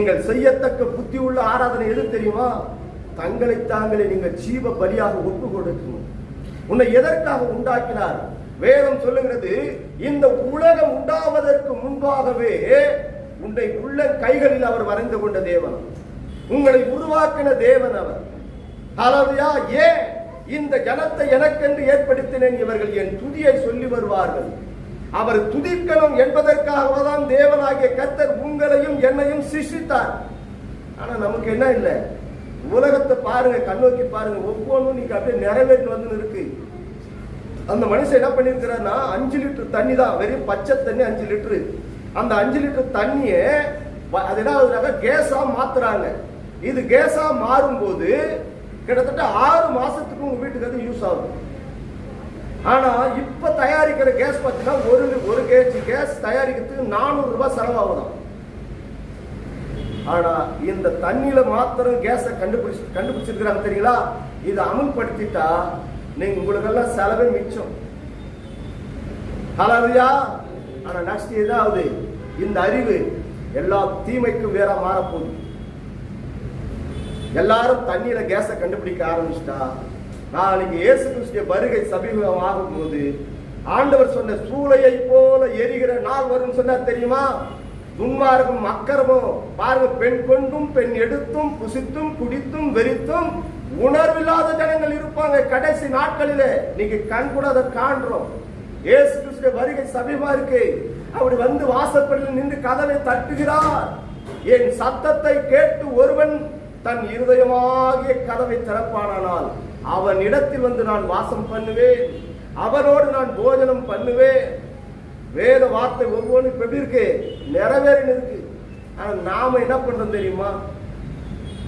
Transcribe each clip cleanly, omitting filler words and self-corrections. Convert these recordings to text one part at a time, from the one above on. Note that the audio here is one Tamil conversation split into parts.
நீங்கள் செய்யத்தக்க புத்தி உள்ள ஆராதனை எது தெரியுமா? தங்களை தாங்களே நீங்கள் ஜீவ பலியாக ஒப்பு கொடுக்கணும். உன்னை எதற்காக உண்டாக்கினார்? வேதம் சொல்லுகிறது, இந்த உலகம் உண்டாவதற்கு முன்பாகவே உன்னை உள்ள கைகளில் அவர் வரைந்து கொண்ட தேவன், உங்களை உருவாக்கின தேவன் அவர். ஹல்லேலூயா. ஏன் இந்த ஜனத்தை எனக்கென்று ஏற்படுத்தினேன், இவர்கள் என் துதியை சொல்லி வருவார்கள். அவர் துதிக்கணும் என்பதற்காக தான் தேவனாகிய கர்த்தர் உங்களையும் என்னையும் சிருஷ்டித்தார். ஆனா நமக்கு என்ன இல்லை? உலகத்தை பாருங்க, கண்ணோக்கி பாருங்க, ஒவ்வொன்றும் நீங்க அப்படியே நிறைவேற்றி வந்து இருக்கு. அந்த மனுஷன் என்ன பண்ணிருக்கிறார்னா 5 லிட்டர் தண்ணி தான், வெறும் பச்சை தண்ணி 5 லிட்டரு. அந்த 5 லிட்டர் தண்ணியை அது என்ன கேஸா மாத்துறாங்க. இது கேஸா மாறும் போது கிட்டத்தட்ட 6 மாசத்துக்கு உங்க வீட்டுக்கு அது யூஸ் ஆகும். ஆனா இப்ப தயாரிக்கிற கேஸ் பார்த்தீங்கன்னா ஒரு கேஜி கேஸ் தயாரிக்கிறதுக்கு 400 ரூபாய் செலவாகும். ஆனா இந்த தண்ணியில மாத்திரம் கேஸ கண்டுபிடிச்சிருக்கிறாங்க தெரியுங்களா? இதை அமல்படுத்திட்டா நீங்க உங்களுக்கெல்லாம் செலவே மிச்சம். ஹல்லேலூயா. ஆனா நெக்ஸ்ட் ஏதாவது இந்த அறிவு எல்லா தீமைக்கும் வேற மாறப்போகுது. எல்லாரும் தண்ணீர கேஸ கண்டுபிடிக்க ஆரம்பிச்சிட்டா நாளைக்கு இயேசு கிறிஸ்துவின் வருகை சமீபம் ஆகும் போது ஆண்டவர் சொன்ன சூளையை போல எரிகிற நாள் வரும் சொன்னார் தெரியுமா? துன்மார்க்கும் அக்கிரமும் பாருங்க, பெண் கொண்டும் பெண் எடுத்தும் புசித்தும் குடித்தும் வெறித்தும் உணர்வில்லாத ஜனங்கள் இருப்பாங்க கடைசி நாட்களிலே. நீங்க கண் கூட அதை காண்றோம். இயேசு கிறிஸ்துவின் வருகை சமீபமா இருக்கு. அப்படி வந்து வாசற்படியில் நின்று கதவை தட்டுகிறார். என் சத்தத்தை கேட்டு ஒருவன் தன் இருதயமாகிய கதவை திறப்பானால் அவன் இடத்தில் வந்து நான் வாசம் பண்ணுவேன், அவனோடு நான் போஜனம் பண்ணுவேன். வேத வார்த்தை ஒவ்வொன்றும் எப்படி இருக்கு? நிறைவேறி இருக்கு. ஆனா நாம என்ன பண்றோம் தெரியுமா?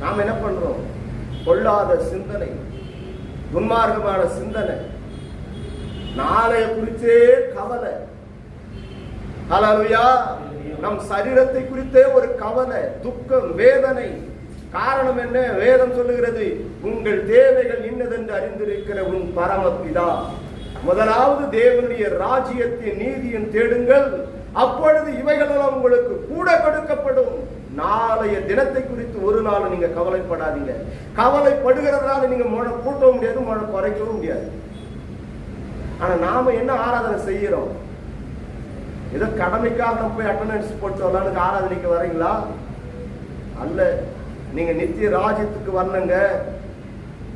நாம என்ன பண்றோம்? கொள்ளாத சிந்தனை, துன்மார்க்கமான சிந்தனை, நாளைய குறித்தே கவலை. ஹல்லேலூயா. நம் சரீரத்தை குறித்தே ஒரு கவலை, துக்கம், வேதனை. காரணம் என்ன? வேதம் சொல்லுகிறது, உங்கள் தேவைகள் இன்னதென்று அறிந்திருக்கிற உன் பரமபிதா. முதலாவது தேவனுடைய ராஜ்யத்தின் நீதியின் தேடுங்கள், அப்பொழுது இவைகளெல்லாம் உங்களுக்கு கூட கொடுக்கப்படும். நாளைய தினத்தை குறித்து ஒரு நாள் நீங்க கவலைப்படாதீங்க. கவலைப்படுகிறதுனால நீங்க மன கூட்டவும் முடியாது, மன குறைக்கவும் முடியாது. ஆனா நாம என்ன ஆராதனை செய்யறோம்? ஏதோ கடமைக்காக நம்ம போய் அட்டண்டன்ஸ் போட்டு வரலான்னு ஆராதனைக்கு வரீங்களா? அல்ல. நீங்க நித்திய ராஜ்யத்துக்கு வரணுங்க.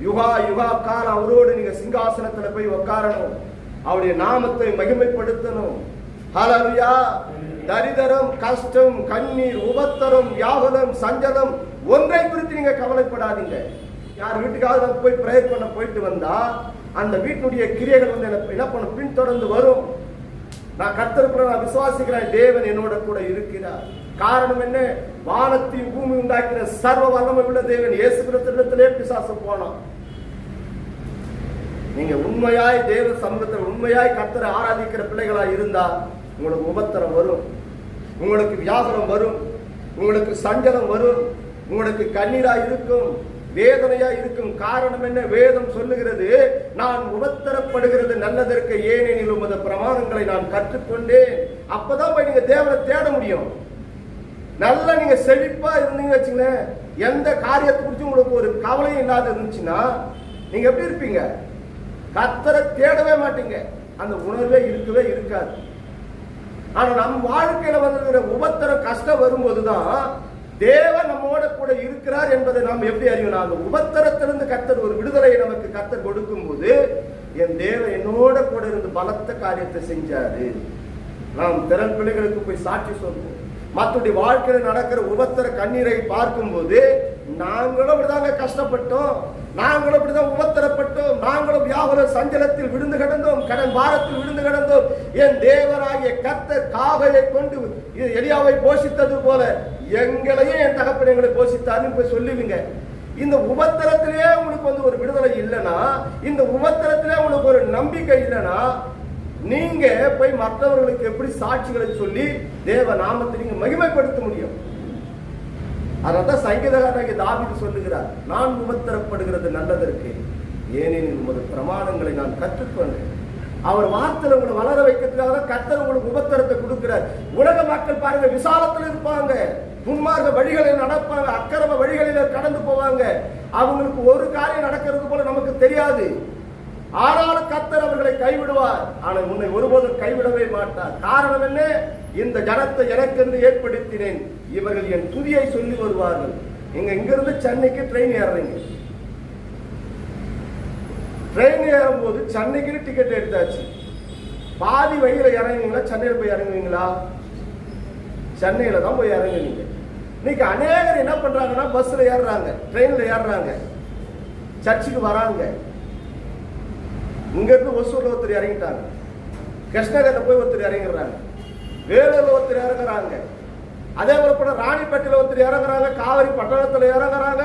யுகா யுகா காலம் அவரோடு நீங்க சிங்காசனத்துல போய் உட்காரணும். அவருடைய நாமத்தை மகிமைப்படுத்தணும். ஹல்லேலூயா. தரிதரம், கஷ்டம், கண்ணீர், உபத்திரம், வியாகுலம், சஞ்சலம் ஒன்றை குறித்து நீங்க கவலைப்படாதீங்க. யார் வீட்டுக்காக போய் பிரேயர் பண்ண போயிட்டு வந்தா அந்த வீட்டுடைய கிரியைகள் வந்து என்ன பண்ண பின்தொடர்ந்து வரும். நான் கர்த்தருக்குள்ள நான் விசுவாசிக்கிறேன், தேவன் என்னோட கூட இருக்கிறார். காரணம் என்ன? வானத்தையும் பூமி உண்டாக்கிற சர்வ வல்லமை உள்ள தேவன் இயேசு கிறிஸ்துவிடத்திலே பிசாசு போனான். நீங்க உண்மையாய் தேவ சமூகத்தில் உண்மையாய் கர்த்தரை ஆராதிக்கிற பிள்ளைகளாய் இருந்தா உங்களுக்கு உபத்திரம் வரும், உங்களுக்கு வியாகுலம் வரும், உங்களுக்கு சஞ்சலம் வரும், உங்களுக்கு கண்ணீராய் இருக்கும், வேதனையா இருக்கும். காரணம் என்ன? வேதம் சொல்லுகிறது, நான் உபத்திரப்படுகிறது நல்லதற்கு, ஏனெனில் உமது பிரமாணங்களை நான் கற்றுக்கொண்டேன். அப்பதான் போய் நீங்க தேவனை தேட முடியும். நல்லா நீங்க செழிப்பா இருந்தீங்க வச்சுங்களேன், எந்த காரியத்தை குறித்து உங்களுக்கு ஒரு கவலையும் இல்லாத இருந்துச்சுன்னா நீங்க எப்படி இருப்பீங்க? கர்த்தரை தேடவே மாட்டீங்க. அந்த உணர்வே இருக்கவே இருக்காது. ஆனா நம் வாழ்க்கையில வந்து உபத்திரம் கஷ்டம் வரும்போதுதான் தேவன் நம்மோட கூட இருக்கிறார் என்பதை நாம் எப்படி அறியணும்? அந்த உபத்திரத்திலிருந்து கர்த்தர் ஒரு விடுதலையை நமக்கு கர்த்தர் கொடுக்கும் போது, என் தேவன் என்னோட கூட இருந்து பலத்த காரியத்தை செஞ்சாரு. நாம் திறன் பிள்ளைகளுக்கு போய் சாட்சி சொல்வோம். மற்றவருடைய வாழ்க்கையில நடக்கிற உபத்திர கண்ணீரை பார்க்கும் போது நாங்களும் அப்படிதாங்க கஷ்டப்பட்டோம், நாங்களும் அப்படிதான் உபத்திரப்பட்டோம், நாங்களும் வியாபார சஞ்சலத்தில் விழுந்து கிடந்தோம், கடன் பாரத்தில் விழுந்து கிடந்தோம். என் தேவனாகிய கர்த்தர் காகையை கொண்டு எலியாவை போஷித்தது போல எங்களையும் என் தகப்பன் எங்களை போஷித்தாருன்னு போய் சொல்லுவீங்க. இந்த உபத்திரத்திலே உங்களுக்கு வந்து ஒரு விடுதலை இல்லைன்னா, இந்த உபத்திரத்திலே உங்களுக்கு ஒரு நம்பிக்கை இல்லைன்னா, நீங்க போய் மற்றவர்களுக்கு எப்படி சாட்சிகளை சொல்லி தேவ நாமத்தை நீங்க மகிமைப்படுத்த முடியும்? அதான் சங்கீதக்காரனாகிய தாவீது சொல்லுகிறார், நான் உபத்திரப்படுகிறது நல்லதற்கு, ஏனெனில் உமது பிரமாணங்களை நான் கற்றுக்கொண்டேன். அவர் வார்த்தையில உங்களை வளர வைக்கிறதுக்காக கர்த்தர் உங்களுக்கு உபத்திரத்தை கொடுக்கிறார். உலக மக்கள் பாருங்க விசாலத்தில் இருப்பாங்க, துன்மார்க்க வழிகளில் நடப்பாங்க, அக்கிரம வழிகளில் கடந்து போவாங்க. அவங்களுக்கு ஒரு காரியம் நடக்கிறது போல நமக்கு தெரியாது. ஆனாலும் கர்த்தர் அவர்களை கைவிடுவார். ஆனால் உன்னை ஒருபோதும் கைவிடவே மாட்டார். காரணம் என்ன? இந்த ஜனத்தை எனக்கென்று ஏற்படுத்தினேன், இவர்கள் என் துதியை சொல்லி வருவார்கள். நீங்க இங்கிருந்து சென்னைக்கு ட்ரெயின் ஏறுறீங்க. ட்ரெயின் ஏறும் போது சென்னைக்கு டிக்கெட் எடுத்தாச்சு. பாதி வழியில இறங்குவீங்களா, சென்னையில் போய் இறங்குவீங்களா? சென்னையில தான் போய் இறங்குவீங்க. இன்னைக்கு அநேகர் என்ன பண்றாங்கன்னா, பஸ்ல ஏறுறாங்க, ட்ரெயின்ல ஏறுறாங்க, சர்ச்சுக்கு வராங்க. இங்க இருந்து ஒசூர்ல ஒருத்தர் இறங்கிட்டாங்க, கிருஷ்ணகிரில போய் ஒருத்தர் இறங்குறாங்க, வேலூர்ல ஒருத்தர் இறங்குறாங்க, அதே போல ராணிப்பேட்டையில ஒருத்தர் இறங்குறாங்க, காவிரி பட்டணத்துல இறங்குறாங்க,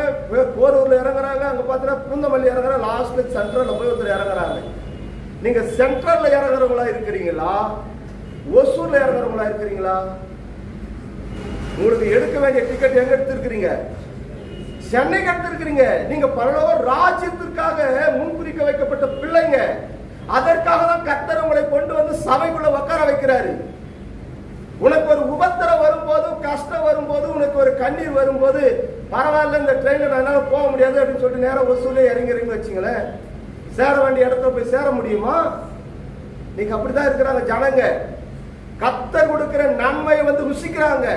போரூர்ல இறங்குறாங்க, அங்க பாத்தீங்கன்னா பூந்தமல்லி இறங்குறாங்க, லாஸ்ட்ல சென்ட்ரல்ல போய் ஒருத்தர் இறங்குறாங்க. நீங்க சென்ட்ரல்ல இறங்குறவங்களா இருக்கிறீங்களா, ஒசூர்ல இறங்குறவங்களா இருக்கிறீங்களா? உங்களுக்கு எடுக்க வேண்டிய டிக்கெட் எங்க எடுத்திருக்கிறீங்க? சென்னைக்கு எடுத்திருக்கிறீங்க. நீங்க பரலோக ராஜ்யத்திற்காக முன்குறிக்க வைக்கப்பட்ட பிள்ளைங்க. அதற்காக தான் கர்த்தர் உங்களை கொண்டு வந்து சபைக்குள்ள உட்கார வைக்கிறாரு. உனக்கு ஒரு உபத்திரம் வரும்போது, கஷ்டம் வரும்போது, உனக்கு ஒரு கண்ணீர் வரும்போது, பரவாயில்ல இந்த ட்ரெயின்ல என்னால போக முடியாது அப்படின்னு சொல்லிட்டு நேரம் ஒசூலே இறங்கிறீங்கன்னு வச்சுங்களேன், சேர வேண்டிய இடத்துல போய் சேர முடியுமா? நீங்க அப்படிதான் இருக்கிறாங்க ஜனங்க. கர்த்தர் கொடுக்கிற நன்மையை வந்து ருசிக்கிறாங்க.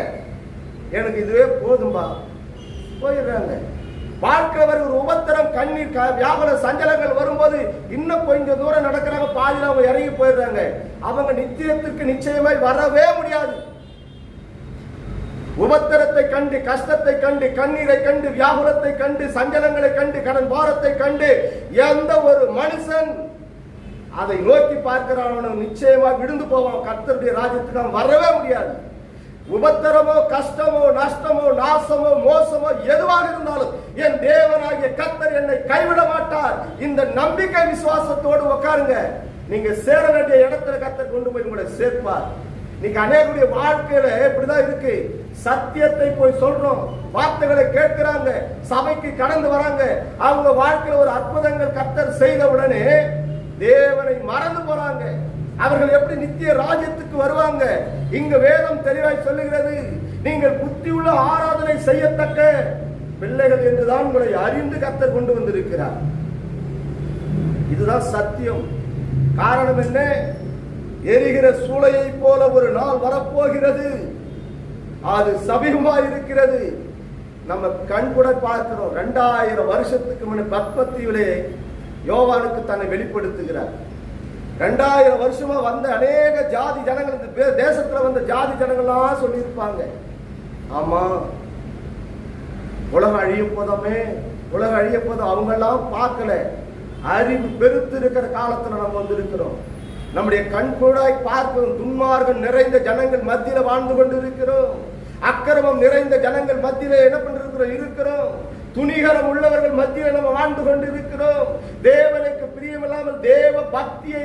எனக்கு இதுவே போதும்பா போயிடுறாங்க. வாழ்க்கை ஒரு உபத்திரம், கண்ணீர், வியாபார சஞ்சலங்கள் வரும்போது இன்னும் கொஞ்சம் தூரம் நடக்கிறாங்க, பாதியில் அவங்க இறங்கி போயிடுறாங்க. அவங்க நித்தியத்திற்கு நிச்சயமாய் வரவே முடியாது. உபத்திரத்தை கண்டு, கஷ்டத்தை கண்டு, கண்ணீரை கண்டு, வியாகுலத்தை கண்டு, சஞ்சலங்களை கண்டு, கடன் பாரத்தை கண்டு எந்த ஒரு மனுஷன் அதை நோக்கி பார்க்கிறான் நிச்சயமா விழுந்து போவான். கர்த்தருடைய ராஜ்யத்துக்கு அவன் வரவே முடியாது. உபத்திரமோ, கஷ்டமோ, நஷ்டமோ, நாசமோ, மோசமோ எதுவாக இருந்தாலும் என் தேவனாகிய கர்த்தர் என்னை கைவிட மாட்டார். இந்த நம்பிக்கை விசுவாசத்தோடு உட்காருங்க. நீங்க சேர வேண்டிய இடத்துல கர்த்தர் கொண்டு போய் உங்களை சேர்ப்பார். நீங்க அநேகருடைய வாழ்க்கையில இப்படிதான் இருக்கு. சத்தியத்தை போய் சொல்றோம், வார்த்தைகளை கேட்கிறாங்க, சபைக்கு கடந்து வராங்க. அவங்க வாழ்க்கையில ஒரு அற்புதங்கள் கர்த்தர் செய்த உடனே தேவனை மறந்து போறாங்க. அவர்கள் எப்படி நித்திய ராஜ்யத்துக்கு வருவாங்க? இங்க வேதம் தெளிவாய் சொல்லுகிறது, நீங்கள் புத்தியுள்ள ஆராதனை செய்யத்தக்க பிள்ளைகள் என்றுதான் உங்களை அறிந்து கர்த்தர் கொண்டு வந்திருக்கிறார். இதுதான் சத்தியம். காரணம் என்ன? எரிகிற சூளையை போல ஒரு நாள் வரப்போகிறது. அது சமீபமாய் இருக்கிறது. நம்ம கண் கூட பார்க்கிறோம். 2000 வருஷத்துக்கு முன்ன பத்மத்தீவிலே யோவானுக்கு தன்னை வெளிப்படுத்துகிறார். 2000 வருஷமா வந்த அநேக ஜாதி ஜனங்கள், தேசத்துல வந்த ஜாதி ஜனங்கள்லாம் சொல்லியிருப்பாங்க, ஆமா உலகம் அழிய போதமே, உலகம் அழிய போதும். அவங்க எல்லாம் பார்க்கல. அறிவு பெருத்து இருக்கிற காலத்துல நம்ம வந்து இருக்கிறோம். நம்முடைய கண் கூடாய் பார்க்கிறோம். துன்மார்க்கம் நிறைந்த ஜனங்கள் மத்தியில வாழ்ந்து கொண்டு இருக்கிறோம். அக்கிரமம் நிறைந்த ஜனங்கள் மத்தியில என்ன பண்ணிருக்கிறோம் இருக்கிறோம். துணிகரம் உள்ளவர்கள் மத்தியில் நம்ம வாழ்ந்து கொண்டு இருக்கிறோம். தேவனுக்கு பிரியமில்லாமல் தேவ பக்தியை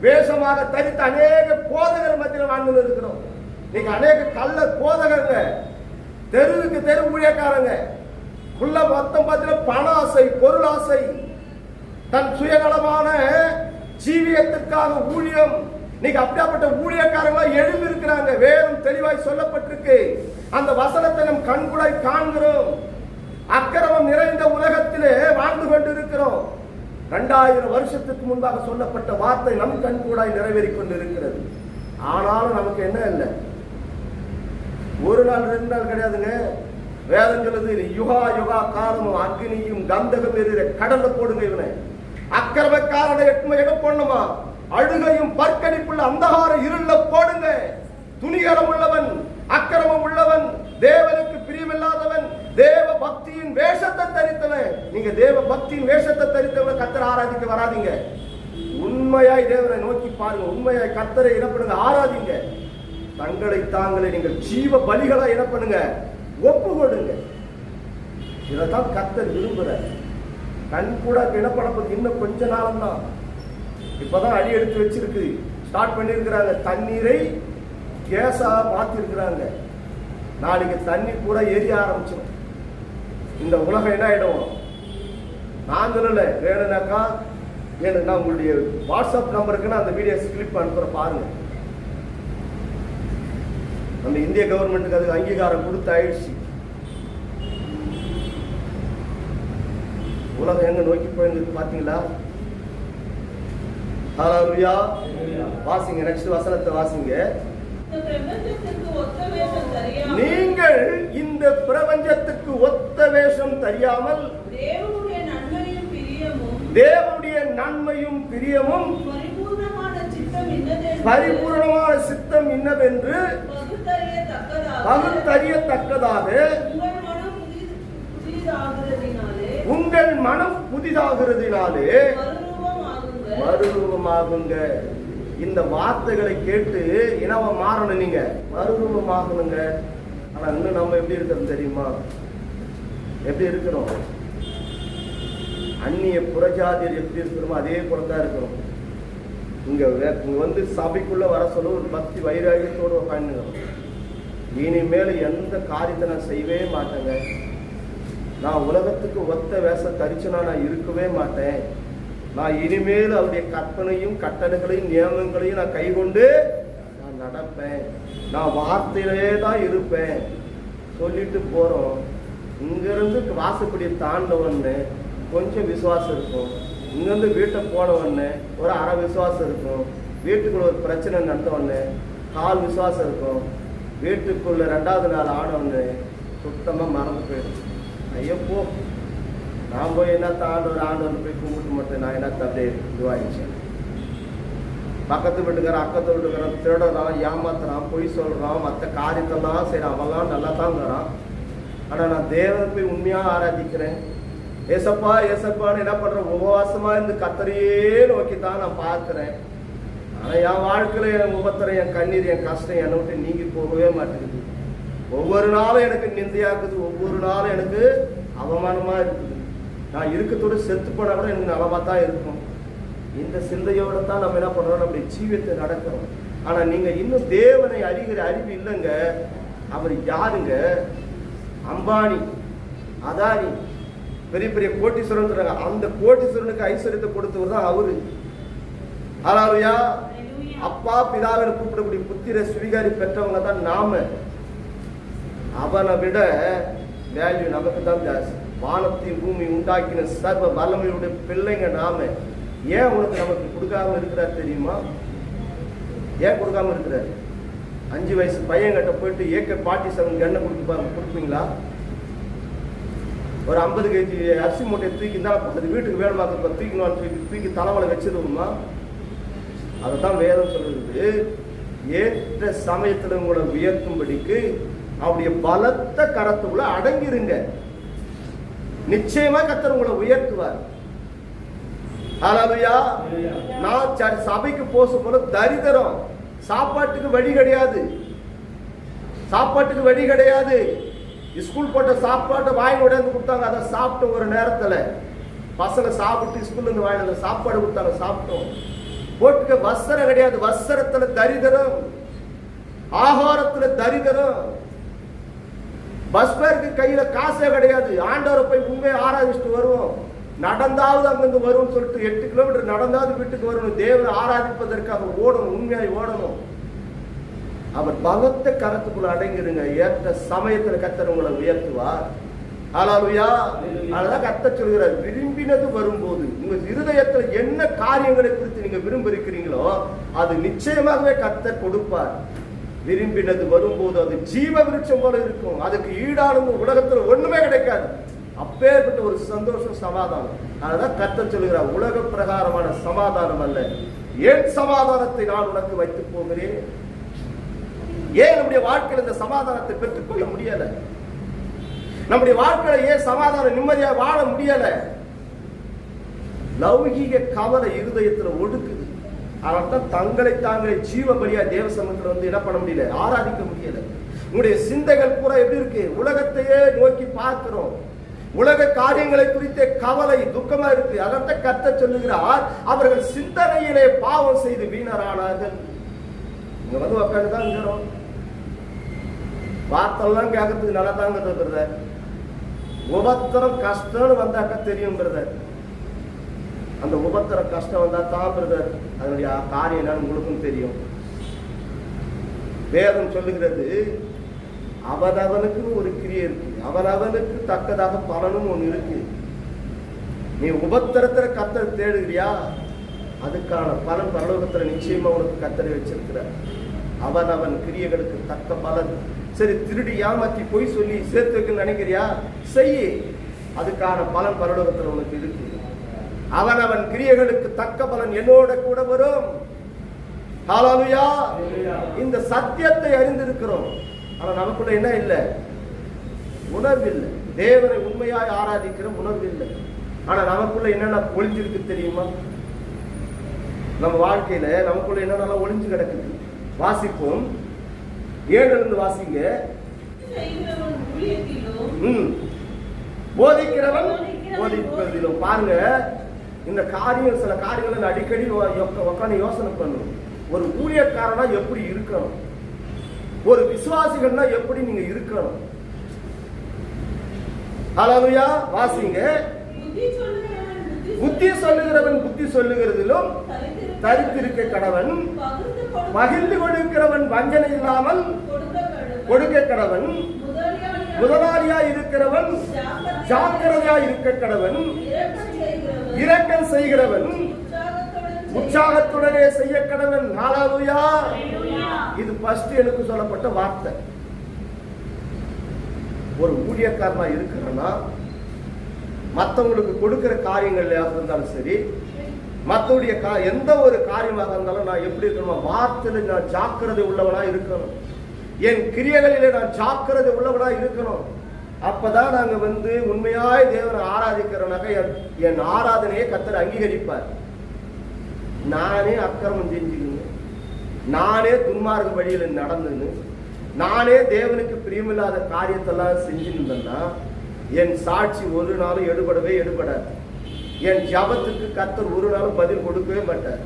வேஷமாக தரித்த அநேக போதகர் மத்தியில் வாழ்ந்து இருக்கிறோம். நீங்க அநேக கள்ள போதகங்க, தெருவுக்கு தெரு ஊழியக்காரங்க, உள்ள மொத்தம் பார்த்தீங்கன்னா பண ஆசை, பொருள் ஆசை, தன் சுயநலமான ஜீவியத்திற்காக ஊழியம். நீங்க அப்படியாப்பட்ட ஊழியக்காரங்களா எழுதி இருக்கிறாங்க. வேதம் தெளிவாய் சொல்லப்பட்டிருக்கு. அந்த வசனத்தை நம் கண்கூடாய் காண்கிறோம். அக்கிரமம் நிறைந்த உலகத்திலே வாழ்ந்து கொண்டு இருக்கிறோம். 2000 வருஷத்துக்கு முன்பாக சொல்லப்பட்ட வார்த்தை நம் கண்கூடாய் நிறைவேறி கொண்டு இருக்கிறது. ஆனாலும் நமக்கு என்ன இல்லை, ஒரு நாள் 2 நாள் கிடையாதுங்க. வேதம் சொல்லுது, யுகா யுகா காலமும் அக்னியும் கந்தகம் எரிகிற கடல்ல போடுங்க இவனை. அக்கிரமக்காரனை எட போடணுமா? அழுகையும் பற்கடிப்புள்ள அந்தகார இருள போடுங்க. துணிகரம் உள்ளவன், அக்கிரமம் உள்ளவன், தேவனுக்கு பிரியமில்லாதவன், தேவ பக்தியின் வேஷத்தை தரித்தவன். நீங்க தேவ பக்தியின் வேஷத்தை தரித்தவன் கர்த்தரை ஆராதிக்க வராதீங்க. உண்மையாய் தேவனை நோக்கி பாருங்க. உண்மையாய் கர்த்தரை என்ன பண்ணுங்க, ஆராதிங்க. தங்களை தாங்களே நீங்கள் ஜீவ பலிகளா என்ன பண்ணுங்க, ஒப்பு கொடுங்க. இதைத்தான் கர்த்தர் விரும்புற. கண் கூட என்ன பண்ண போது இன்னும் கொஞ்ச நாளும் தான். இப்பதான் அடி எடுத்து வச்சிருக்கு, ஸ்டார்ட் பண்ணிருக்கிறாங்க. தண்ணீரை கேஸா மாத்தி இருக்கிறாங்க. நாளைக்கு தண்ணி கூட எரிய ஆரம்பிச்சிடும். இந்த உலகம் என்ன ஆயிடும்? நான் சொல்லல, வேணும்னாக்கா நான் உங்களுடைய வாட்ஸ்அப் நம்பருக்கு நான் அந்த வீடியோ கிளிப் அனுப்புற பாருங்க. நம்ம இந்திய கவர்மெண்ட்டுக்கு அதுக்கு அங்கீகாரம் கொடுத்து ஆயிடுச்சு. உலகம் எங்க நோக்கி போயிருக்கு பாத்தீங்களா? ஹல்லேலூயா. வாசிங்க, நெக்ஸ்ட் வசனத்தை வாசிங்க. நீங்கள் இந்த பிரபஞ்சத்துக்கு ஒத்த வேஷம் தெரியாமல் தேவனுடைய நன்மையும் பிரியமும் பரிபூர்ணமான சித்தம் இன்னதென்று பகுத்தறியத்தக்கதாக உங்கள் மனம் புதிதாகிறதினாலே மறுரூபமாகுங்க. இந்த வார்த்தைகளை கேட்டு இனவ மாறணும், நீங்க மறுரூபமாகணுங்க. ஆனா இன்னும் நம்ம எப்படி இருக்கிறோம் தெரியுமா? எப்படி இருக்கிறோம்? அந்நிய புறஜாதியர் எப்படி இருக்கிறோமோ அதே போலதான் இருக்கிறோம். இங்க வந்து சபைக்குள்ள வர சொல்ல ஒரு பக்தி வைராகியத்தோடு உட்காந்துக்கிறோம். இனிமேல் எந்த காரியத்தை நான் செய்யவே மாட்டேங்க. நான் உலகத்துக்கு ஒத்த வேஷம் தரிச்சுனா நான் இருக்கவே மாட்டேன். நான் இனிமேல் அவருடைய கற்பனையும் கட்டளைகளையும் நியமங்களையும் நான் கைகொண்டு நான் நடப்பேன். நான் வார்த்தையிலே தான் இருப்பேன் சொல்லிட்டு போறோம். இங்கிருந்து வாசப்படியை தாண்டவன்னு கொஞ்சம் விசுவாசம் இருக்கும். இங்கிருந்து வீட்டை போனவொன்னு ஒரு அரை விசுவாசம் இருக்கும். வீட்டுக்குள்ள ஒரு பிரச்சனை நடந்தவொன்னு கால் விசுவாசம் இருக்கும். வீட்டுக்குள்ள 2வது நாள் ஆனவொன்னு சுத்தமா மறந்து போயிடும். ஐயப்போ, நான் போய் என்ன ஆண்டவர் போய் கும்பிட்டு மட்டும் நான் என்ன அப்படியே இதுவாகிச்சேன். பக்கத்து வீட்டுக்காரன் அக்கத்து வீட்டுக்காரன் திருடுறான், ஏமாத்துறான், பொய் சொல்றான், மற்ற காரியத்தெல்லாம் செய்யறான். அவெல்லாம் நல்லா தாங்கிறான். ஆனா நான் தேவனை போய் உண்மையா ஆராதிக்கிறேன். ஏசப்பா ஏசப்பான்னு என்ன பண்றேன்? உபவாசமா இருந்து கத்தரையே நோக்கித்தான் நான் பார்க்கிறேன். ஆனா என் வாழ்க்கையில என் உபத்திரம், என் கண்ணீர், என் கஷ்டம் என்னை விட்டு நீங்கி போகவே மாட்டேங்குது. ஒவ்வொரு நாளும் எனக்கு நிந்தையாக்குது. ஒவ்வொரு நாளும் எனக்கு அவமானமா இருக்குது. நான் இருக்கத்தோடு செத்து போனா கூட எனக்கு நலமா தான் இருக்கும். இந்த சிந்தையோட தான் நம்ம என்ன பண்றோம்? நம்முடைய ஜீவியத்தை நடக்கிறோம். ஆனா நீங்க இன்னும் தேவனை அறிகிற அறிவு இல்லைங்க. அவர் யாருங்க? அம்பானி, அதானி, பெரிய பெரிய கோட்டீஸ்வரன் சொல்றாங்க. அந்த கோட்டீஸ்வரனுக்கு ஐஸ்வர்யத்தை கொடுத்தவர் தான் அவரு. ஹல்லேலூயா. அப்பா பிதாவினை கூப்பிடக்கூடிய புத்திர சுவீகாரி பெற்றவங்க தான் நாம. அவனை விட வேல்யூ நமக்கு தான் ஜாஸ்தி. வானத்தின் பூமி உண்டாக்கின சர்வ வல்லமையுடைய பிள்ளைங்க நாம. ஏன் உனக்கு நமக்கு கொடுக்காம இருக்கிறார் தெரியுமா? ஏன் கொடுக்காம இருக்கிறார்? 5 வயசு பையன் கிட்ட போயிட்டு AK-47 எண்ணெய் கொடுப்பீங்களா? ஒரு 50 kg அரிசி மூட்டையை தூக்கி தான் அது வீட்டுக்கு வேணுமா தூக்கணும் தூக்கி தலைவலை வச்சிருவோமா? அதை தான் வேதம் சொல்றது. ஏற்ற சமயத்துல உங்களை உயர்த்தும்படிக்கு அவருடைய பலத்த கரத்துக்குள்ள அடங்கிருங்க. நிச்சயமா கர்த்தர் உங்களை உயர்த்துவார். ஹல்லேலூயா. நான் சபைக்கு போகும்போது தரித்திரம், சாப்பாட்டுக்கு வழி கிடையாது. சாப்பாட்டுக்கு வழி கிடையாது. ஸ்கூல் போட்ட சாப்பாட்டை வாங்கி உடைந்து கொடுத்தாங்க. அதை சாப்பிட்டோம். ஒரு நேரத்துல பசங்க சாப்பிட்டு ஸ்கூல்ல இருந்து வாங்கி சாப்பாடு கொடுத்தாங்க, சாப்பிட்டோம். போட்டுக்க வஸ்திரம் கிடையாது. வஸ்திரத்துல தரித்திரம், ஆகாரத்துல தரித்திரம். பஸ் பேருக்கு கையில காசே கிடையாது. ஆண்டவரை போய் உண்மையை ஆராதிச்சுட்டு வருவோம். நடந்தாவது அங்கிருந்து வரும்னு சொல்லிட்டு 8 கிலோமீட்டர் நடந்தாவது வீட்டுக்கு வரணும். தேவனை ஆராதிப்பதற்காக ஓடணும், உண்மையாய் ஓடணும். அவர் பலத்த கரத்துக்குள்ள அடங்கிருங்க. ஏற்ற சமயத்துல கர்த்தர் உங்களை உயர்த்துவார். ஹல்லேலூயா. அதனால கர்த்தர் சொல்கிறார், விரும்பினது வரும்போது உங்க இருதயத்துல என்ன காரியங்களை குறித்து நீங்க விரும்பிருக்கிறீங்களோ அது நிச்சயமாகவே கர்த்தர் கொடுப்பார். விரும்பினது வரும்போது அது ஜீவ விருட்சம் போல இருக்கும். அதுக்கு ஈடானது உலகத்துல ஒண்ணுமே கிடைக்காது. அப்பேற்பட்ட ஒரு சந்தோஷம், சமாதானம். அதனால கர்த்தர் சொல்கிறார், உலக பிரகாரமான சமாதானம் அல்ல, என் சமாதானத்தை நான் உனக்கு வைத்து போகிறேன். ஏன் நம்முடைய வாழ்க்கையில் இந்த சமாதானத்தை பெற்றுக்கொள்ள முடியல? நம்முடைய வாழ்க்கையில ஏன் சமாதானம் நிம்மதியா வாழ முடியல? லௌகீக கவலை இருதயத்துல ஒடுக்குது. அதனால்தான் தங்களை தாங்களே ஜீவ பலியா தேவ சமூகத்துல வந்து என்ன பண்ண முடியல, ஆராதிக்க முடியல. உங்களுடைய சிந்தைகள் பூரா எப்படி இருக்கு? உலகத்தையே நோக்கி பார்க்கிறோம். உலக காரியங்களை குறித்த கவலை, துக்கமா இருக்கு. அதனால்தான் கர்த்தர் சொல்லுகிறார், அவர்கள் சிந்தனையிலே பாவம் செய்து வீணரானார்கள். இங்க வந்து உட்காந்துதான் இருக்கிறோம். வார்த்தைலாம் கேட்கறதுக்கு நல்லா தாங்க பிரதர். உபத்திரம் கஷ்டம்னு வந்தாக்க தெரியும் பிரதர். அந்த உபத்திர கஷ்டம் வந்தா தான் பிரதர் அதனுடைய காரியம் என்னன்னு உங்களுக்கும் தெரியும். வேதம் சொல்லுகிறது, அவனவனுக்கு ஒரு கிரியை இருக்கு, அவனவனுக்கு தக்கதாக பலனும் ஒன்று இருக்கு. நீ உபத்திரத்துல கர்த்தரை தேடுகிறியா? அதுக்கான பலன் பரலோகத்துல நிச்சயமா உனக்கு கர்த்தரை வச்சிருக்கிற. அவன் கிரியைகளுக்கு தக்க பலன். சரி, திருடி ஏமாத்தி பொய் சொல்லி சேர்த்து வைக்கணும்னு நினைக்கிறியா? செய்யி, அதுக்கான பலன் பரலோகத்துல உனக்கு இருக்கு. அவன் கிரியைகளுக்கு தக்க பலன் என்னோட கூட வரும். ஹல்லேலூயா. இந்த சத்தியத்தை அறிந்திருக்கிறோம். ஆனா நமக்குள்ள என்ன இல்லை? உணர்வு இல்லை. தேவனை உண்மையாய் ஆராதிக்கிற உணர்வு இல்லை. ஆனா நமக்குள்ள என்னென்ன ஒளிஞ்சிருக்கு தெரியுமா? நம்ம வாழ்க்கையில நமக்குள்ள என்னென்ன ஒளிஞ்சு கிடக்குது. வாசிப்போம். 7 வாசிங்க. போதிக்கிறவன் போதிப்பதிலும். பாருங்க, இந்த காரியம், சில காரியங்களை அடிக்கடி உட்காந்து யோசனை பண்ணும். ஒரு ஊழியக்காரனா எப்படி இருக்கணும், ஒரு விசுவாசிகள்னா எப்படி நீங்க இருக்கணும். ஹல்லேலூயா. வாசிங்க. புத்தி சொல்லுகிறவன் புத்தி சொல்லுகிறதிலும் தரித்திருக்க கடவன், மகிழ்ந்து கொடுக்கிறவன் வஞ்சனை இல்லாமல் கொடுக்க கடவன், முதலாளியா இருக்கிறவன் ஜாக்கிரதையா இருக்க கடவன், இரக்கம் செய்கிறவன் உற்சாகத்துடனே செய்ய கடவன். ஹல்லேலூயா. இது ஃபர்ஸ்ட் எனக்கு சொல்லப்பட்ட வார்த்தை. ஒரு ஊழியக்காரனா இருக்கிறன்னா மற்றவங்களுக்கு கொடுக்கிற காரியங்கள் இருந்தாலும் சரி, மற்றவுடைய எந்த ஒரு காரியமாக இருந்தாலும் நான் எப்படி இருக்கணும்? வார்த்தையில நான் ஜாக்கிரதை உள்ளவனா இருக்கணும். என் கிரியைகளிலே நான் ஜாக்கிரதை உள்ளவனா இருக்கணும். அப்பதான் நாங்க உண்மையாய் தேவனை ஆராதிக்கிறனாக என் ஆராதனையை கர்த்தர் அங்கீகரிப்பார். நானே அக்கிரமம் செஞ்சுக்கணும், நானே துன்மார்க்க வழியில நடந்துன்னு, நானே தேவனுக்கு பிரியமில்லாத காரியத்தெல்லாம் செஞ்சுருந்தேன்னா என் சாட்சி ஒரு நாளும் எடுபடாது. என் ஜபத்துக்கு கர்த்தர் ஒரு நாளும் பதில் கொடுக்கவே மாட்டார்.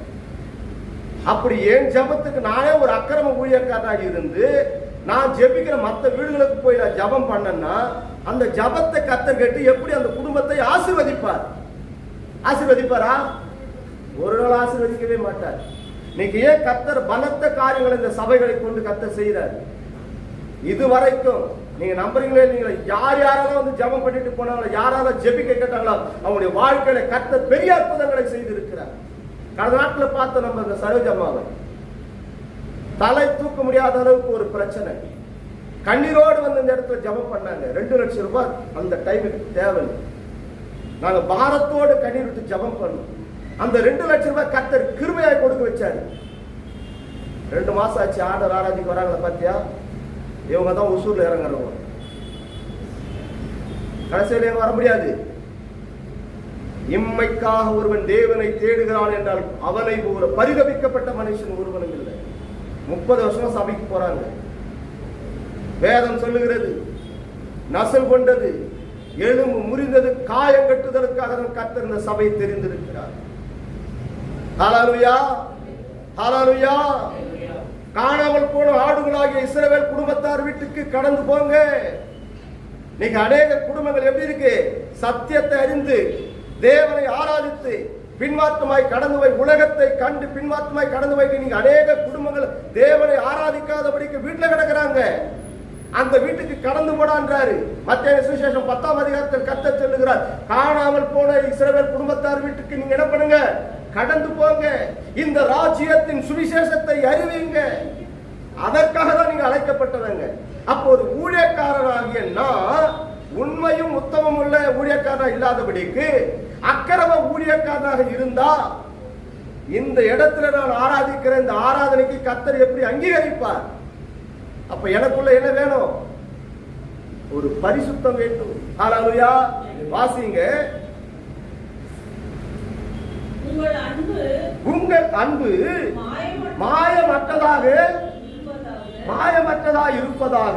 அப்படி என் ஜபத்துக்கு நானே ஒரு அக்கிரம ஊழியக்காரனாக இருந்து நான் ஜெபிக்கிற மற்ற வீடுகளுக்கு போய் நான் ஜபம் பண்ணேன்னா அந்த ஜபத்தை கர்த்தர் கேட்டு எப்படி அந்த குடும்பத்தை ஆசீர்வதிப்பார்? ஆசீர்வதிப்பாரா? ஒரு நாள் ஆசீர்வதிக்கவே மாட்டார். இன்னைக்கு ஏன் கர்த்தர் பலத்த காரியங்களை இந்த சபைகளை கொண்டு கர்த்தர் செய்கிறார்? இதுவரைக்கும் நீங்க நம்புறீங்களே இல்லைங்களா, யாராலும் ஜபம் பண்ணிட்டு போனாங்களோ, யாராலும் ஜெபிக்க கேட்டாங்களோ, அவங்களுடைய வாழ்க்கையில கர்த்தர் பெரிய அற்புதங்களை செய்திருக்கிறார். கடந்த நாட்டில் பார்த்த நம்ம இந்த சரோஜம்மாவை தலை தூக்க முடியாத அளவுக்கு ஒரு பிரச்சனை, கண்ணீரோடு இந்த இடத்துல ஜபம் பண்ணாங்க. 2 லட்சம் ரூபாய் அந்த டைமுக்கு தேவை. நாங்க பாரத்தோடு கண்ணீர் விட்டு ஜபம் பண்ணோம். அந்த 2 லட்சம் ரூபாய் கர்த்தர் கிருபையாய் கொடுக்க வச்சாரு. 2 மாசம் ஆச்சு. ஆர்டர் ஆராதிக்கு வராங்களா பாத்தியா? இவங்க தான் ஒசூர்ல இறங்குறவங்க. கடைசியில வர முடியாது. இம்மைக்காக ஒருவன் தேவனை தேடுகிறான் என்றால் அவனை ஒரு பரிதபிக்கப்பட்ட மனுஷன் ஒருவனும் இல்லை. 30 வருஷமா சபைக்கு போறாங்க. வேதம் சொல்லுகிறது, நசல் கொண்டது, எலும்பு முறிந்தது, காயம் கட்டுதலுக்காக கர்த்தர் இந்த சபை தெரிந்திருக்கிறார். ஹல்லேலூயா. ஹல்லேலூயா. காணாமல் போன ஆடுகளாகிய இஸ்ரவேல் குடும்பத்தார் வீட்டுக்கு கடந்து போங்க. நீங்க அநேக குடும்பங்கள் எப்படி இருக்கு? சத்தியத்தை அறிந்து தேவனை ஆராதித்து பின்மாற்றமாய் கடந்து போய் உலகத்தை கண்டு பின்மாற்றமாய் கடந்து போய் நீங்க அநேக குடும்பங்கள் தேவனை ஆராதிக்காதபடிக்கு வீட்டுல கிடக்குறாங்க. அந்த வீட்டுக்கு கடந்து போடான்றாரு. மத்தேயு சுவிசேஷம் 10ஆம் அதிகாரத்தில் கர்த்தர் சொல்லுகிறார், காணாமல் போன இஸ்ரவேல் குடும்பத்தார் வீட்டுக்கு நீங்க என்ன பண்ணுங்க? கடந்து போங்க. இந்த ராஜ்யத்தின் சுவிசேஷத்தை அறிவிங்க. அதற்காக தான் நீங்க அழைக்கப்பட்டவங்க. அப்போ ஒரு ஊழியக்காரராகிய நான் உண்மையும் உத்தமம் உள்ள ஊழியக்காரராக இல்லாதபடிக்கு அக்கிரம ஊழியக்காரராக இருந்தா இந்த இடத்துல நான் ஆராதிக்கிற இந்த ஆராதனைக்கு கர்த்தர் எப்படி அங்கீகரிப்பார்? அப்ப எனக்குள்ள என்ன வேணும்? ஒரு பரிசுத்தம் வேண்டும். ஹல்லேலூயா. வாசிங்க. உங்கள் அன்பு மாயமற்றதாக இருப்பதாக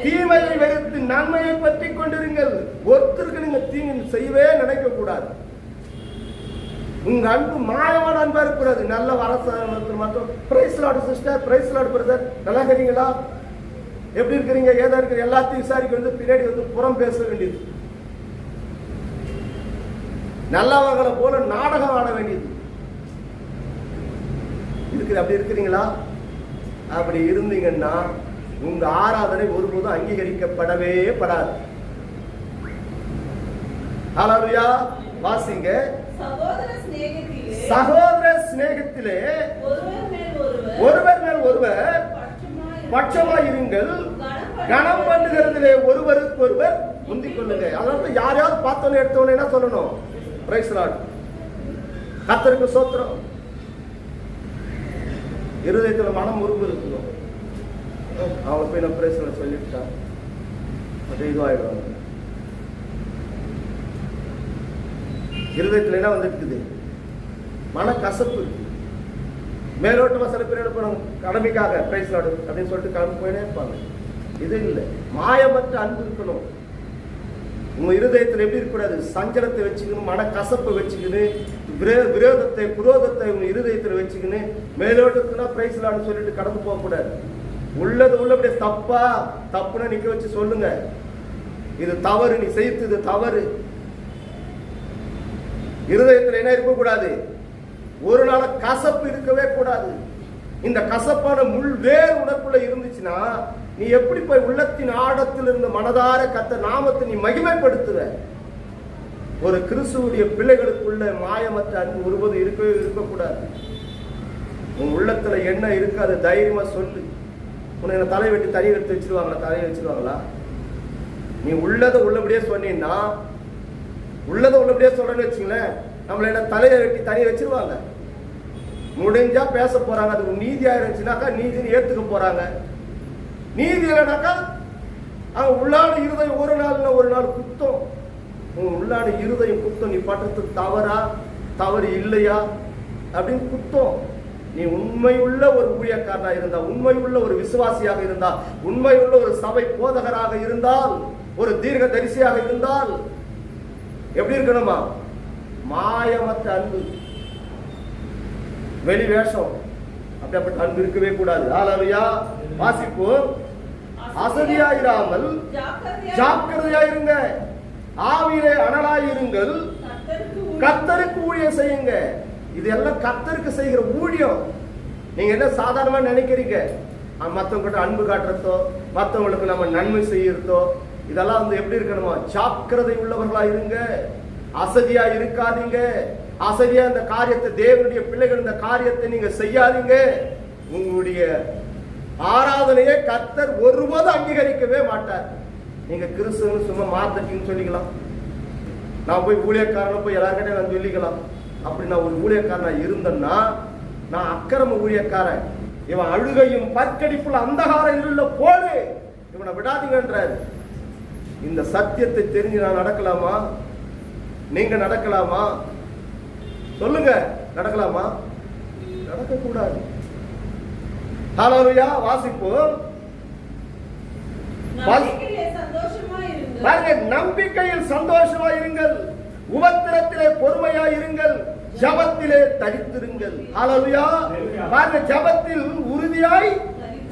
தீமையை வெறுத்து நன்மையை பற்றி கொண்டிருங்கள். ஒருத்தருக்கு நீங்க தீங்கு செய்யவே நினைக்க கூடாது. உங்க அன்பு மாயமான அன்பா இருக்கிறது. நல்ல வரசு மட்டும் praise lord sister, praise lord brother, நல்லா இருக்கீங்களா, எப்படி இருக்கிறீங்க, ஏதா இருக்கிற எல்லாத்தையும் விசாரிக்க பின்னாடி புறம் பேச வேண்டியது. நல்லவங்களை போல நாடகம் ஆட வேண்டியது இருக்குது. அப்படி இருக்கிறீங்களா? அப்படி இருந்தீங்கன்னா உங்க ஆராதனை ஒருபோதும் அங்கீகரிக்கப்படவே படாது. ஹalleluya. வாசிங்க. சகோதர சிநேகத்திலே ஒருவர் மேல் ஒருவர் பட்சமாயிருங்கள், கனம் பண்ணுகிறதிலே ஒருவருக்கு ஒருவர் முந்திக் கொள்ளுங்க. அதாவது யாரையாவது பார்த்தோன்னு எடுத்தோன்னு என்ன சொல்லணும்? பிரைஸ் லார்ட், கர்த்தருக்கு ஸ்தோத்திரம். இருதயத்துல மனம் உருவு இருக்கணும். அவங்களை போய் நான் பிரைஸ் லார்ட் சொல்லிவிட்டா அது இதுவாயிடுவாங்க. இருதயத்துல என்ன வந்துருக்குது? மன கசப்பு. மேலோட்டமா சில பேர் எடுப்பாங்க கடமைக்காக பிரைஸ் லார்ட் அப்படின்னு சொல்லிட்டு கிளம்பி போயினே இருப்பாங்க. இது இல்லை, மாயமற்ற அன்பு இருக்கணும். உங்க இருதயத்தில் எப்படி இருக்கக்கூடாது? சஞ்சலத்தை வச்சுக்கணும், மன கசப்பை வச்சுக்கணும், விரோதத்தை குரோதத்தை உங்க இருதயத்தில் வச்சுக்கணும். மேலோட்டத்துனா பிரைஸ் லார்ட்னு சொல்லிட்டு கடந்து போக கூடாது. உள்ளது உள்ளபடியே தப்புன்னு நிக்க வச்சு சொல்லுங்க, இது தவறு, நீ செய்து இது தவறு. இருதயத்தில் என்ன இருக்கக்கூடாது? ஒரு நாள் கசப்பு இருக்கவே கூடாது. இந்த கசப்பான முள் வேறு உனக்குள்ள இருந்துச்சுன்னா நீ எப்படி போய் உள்ளத்தின் ஆழத்தில் இருந்த மனதார கர்த்தர் நாமத்தை நீ மகிமைப்படுத்துவ? ஒரு கிறிஸ்துவுடைய பிள்ளைகளுக்குள்ள மாயமற்ற அன்பு ஒருபோது இருக்கக்கூடாது. உன் உள்ளத்துல என்ன இருக்காது தைரியமா சொல்லு. உன்னை தலை வெட்டி தனி எடுத்து வச்சிருவாங்களா? தலையை வச்சிருவாங்களா? நீ உள்ளதை உள்ளபடியே சொன்னீங்கன்னா, உள்ளதை உள்ளபடியே சொல்றேன்னு வச்சுங்களேன், நம்மள என்ன தலையை வெட்டி தனியை வச்சிருவாங்க. முடிஞ்சா பேச போறாங்க. அது நீதியா இருந்துச்சுனாக்கா நீதினு ஏத்துக்க போறாங்க. நீதி இல்லைனாக்கா அவங்க உள்ளான இருதயம் ஒரு நாள் குத்தம். உன் உள்ளான இருதயம் குத்தம். நீ பண்றது தவறா தவறு இல்லையா அப்படின்னு குத்தம். நீ உண்மையுள்ள ஒரு ஊழியக்காரனா இருந்தா, உண்மையுள்ள ஒரு விசுவாசியாக இருந்தா, உண்மையுள்ள ஒரு சபை போதகராக இருந்தால், ஒரு தீர்க்க தரிசியாக இருந்தால் எப்படி இருக்கணுமா? மாயமற்ற அன்பு, வெளி வேஷம், அப்படிப்பட்ட அன்பு இருக்கவே கூடாது. ஹalleluya. வாசிப்போம். அசதியாயிராமல் ஜாக்கிரதையாயிருங்க, ஆவியிலே அனலாயிருங்கள், கர்த்தருக்கு ஊழியம் செய்யுங்க. இது எல்லாம் கர்த்தருக்கு செய்கிற ஊழியம். நீங்க என்ன சாதாரணமா நினைக்கிறீங்க? மற்றவங்கிட்ட அன்பு காட்டுறதோ, மற்றவங்களுக்கு நம்ம நன்மை செய்யறதோ, இதெல்லாம் வந்து எப்படி இருக்கணுமா? ஜாக்கிரதை உள்ளவர்களா இருங்க, அசதியா இருக்காதீங்க. அசதியா இந்த காரியத்தை, தேவனுடைய பிள்ளைகள் இந்த காரியத்தை நீங்க செய்யாதீங்க. உங்களுடைய ஆராதனையை கர்த்தர் ஒருபோது அங்கீகரிக்கவே மாட்டார். நீங்க கிறிஸ்துவன்னு சும்மா மார்த்தட்டின்னு சொல்லிக்கலாம். நான் போய் ஊழியக்காரன் போய் எல்லாருக்கிட்டையும் நான் சொல்லிக்கலாம். அப்படி நான் ஒரு ஊழியக்காரனா இருந்தேன்னா நான் அக்கிரம ஊழியக்காரன். இவன் அழுகையும் பற்கடிப்புல அந்தகார இருள போடு, இவனை விடாதீங்கன்றார். இந்த சத்தியத்தை தெரிஞ்சு நான் நடக்கலாமா? நீங்க நடக்கலாமா? சொல்லுங்க, நடக்கலாமா? நடக்க கூடாது. ஹalleluya. வாசிப்போம். நம்பிக்கையில் சந்தோஷமாயிருங்கள், உபத்திரத்திலே பொறுமையாயிருங்கள், ஜபத்திலே தரித்திருங்கள். ஹalleluya. பாருங்க, ஜபத்தில் உறுதியாய்